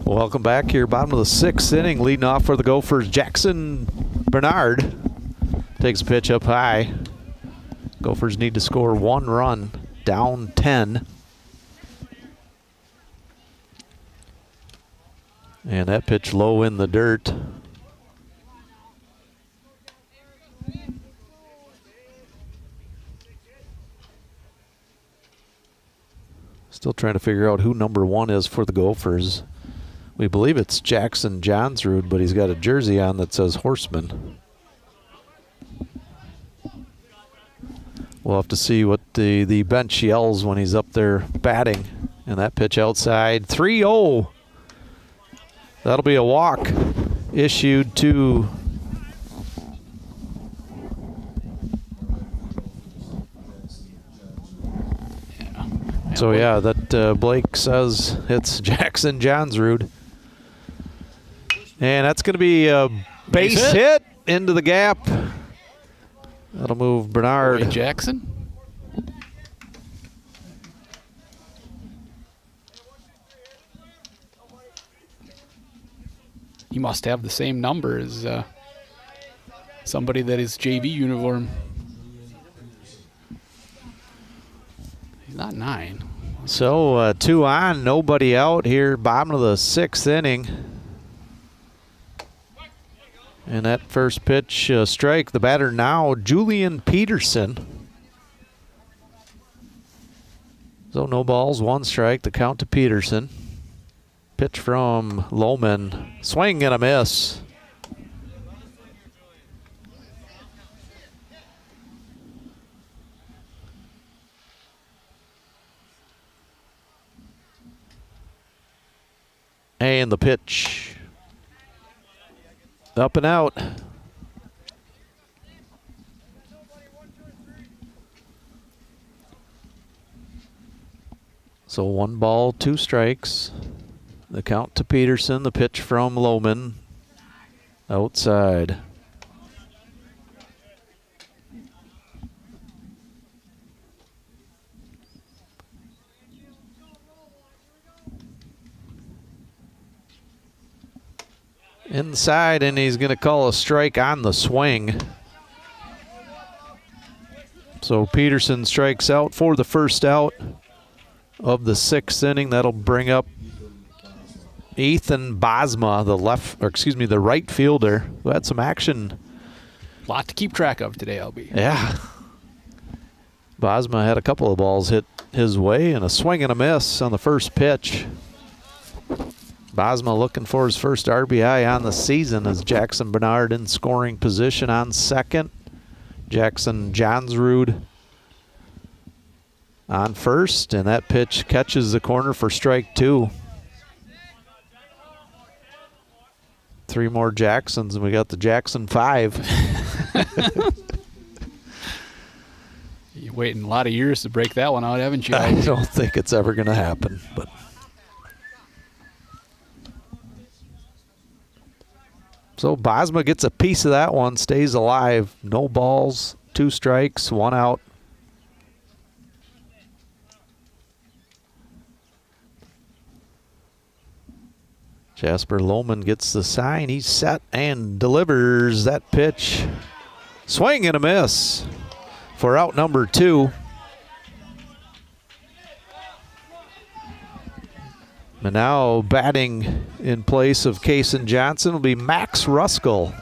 Welcome back here, bottom of the 6th inning. Leading off for the Gophers, Jackson Bernard takes a pitch up high. Gophers need to score 1 run, down 10. And that pitch low in the dirt. Still trying to figure out who number 1 is for the Gophers. We believe it's Jackson Johnsrud, but he's got a jersey on that says Horseman. We'll have to see what the bench yells when he's up there batting. And that pitch outside, 3-0. That'll be a walk issued to So yeah, that Blake says it's Jackson Johnsrud. And that's going to be a base hit into the gap. That'll move Bernard. Roy Jackson. He must have the same number as somebody that is JV uniform. He's not 9. So 2 on, nobody out here, bottom of the 6th inning. And that first pitch strike, the batter now, Julian Peterson. So no balls, 1 strike, the count to Peterson. Pitch from Lohman, swing and a miss. And the pitch. Up and out. So 1 ball, 2 strikes. The count to Peterson. The pitch from Lohman. Outside. Inside, and he's going to call a strike on the swing. So Peterson strikes out for the first out of the 6th inning. That'll bring up Ethan Bosma, the right fielder, who had some action. A lot to keep track of today, LB. Yeah. Bosma had a couple of balls hit his way and a swing and a miss on the first pitch. Bosma looking for his first RBI on the season as Jackson Bernard in scoring position on second. Jackson Johnsrud on first, and that pitch catches the corner for strike 2. 3 more Jacksons, and we got the Jackson 5. You're waiting a lot of years to break that one out, haven't you? I don't think it's ever going to happen, but. So Bosma gets a piece of that one, stays alive. No balls, 2 strikes, 1 out. Jasper Lohman gets the sign. He's set and delivers that pitch. Swing and a miss for out number 2. And now batting in place of Kason Johnson will be Max Ruskell.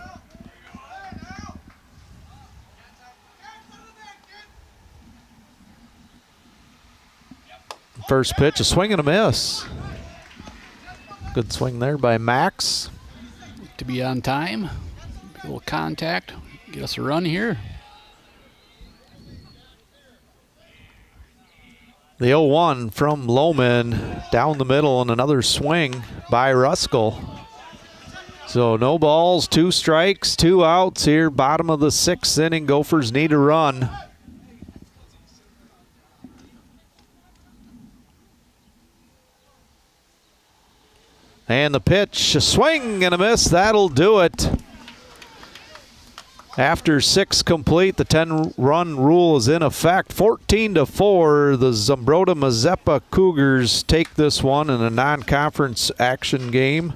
First pitch, a swing and a miss. Good swing there by Max. To be on time. A little contact. Get us a run here. The 0-1 from Lohman down the middle and another swing by Ruskell. So no balls, 2 strikes, 2 outs here. Bottom of the 6th inning. Gophers need a run. And the pitch, a swing and a miss. That'll do it. After 6 complete, the 10-run rule is in effect. 14-4, the Zumbrota-Mazeppa Cougars take this one in a non-conference action game.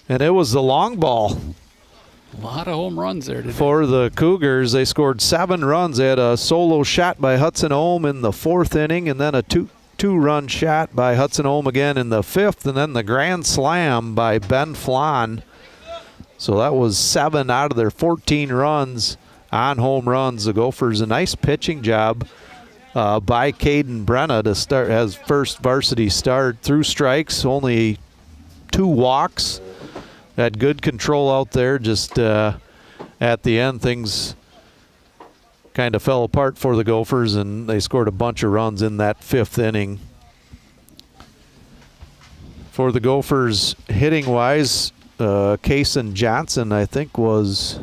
And it was the long ball. A lot of home runs there today. For the Cougars, they scored 7 runs. They had a solo shot by Hudson Ohm in the 4th inning, and then a two-run shot by Hudson Ohm again in the 5th, and then the grand slam by Ben Flan. So that was 7 out of their 14 runs on home runs. The Gophers, a nice pitching job by Caden Brenna to start as first varsity start. Through strikes, only 2 walks. Had good control out there. Just at the end, things kind of fell apart for the Gophers, and they scored a bunch of runs in that 5th inning. For the Gophers, hitting-wise, Kason Johnson, I think, was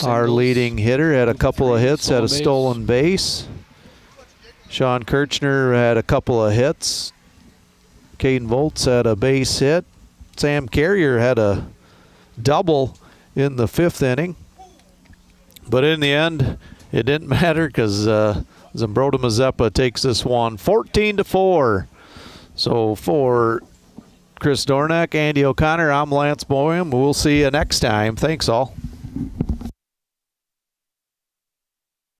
our leading hitter. Had a couple of hits, had a stolen base. Sean Kirchner had a couple of hits. Caden Volts had a base hit. Sam Carrier had a double in the 5th inning. But in the end, it didn't matter because Zumbrota-Mazeppa takes this one 14-4. So for Chris Dornack, Andy O'Connor, I'm Lance Boyum. We'll see you next time. Thanks all.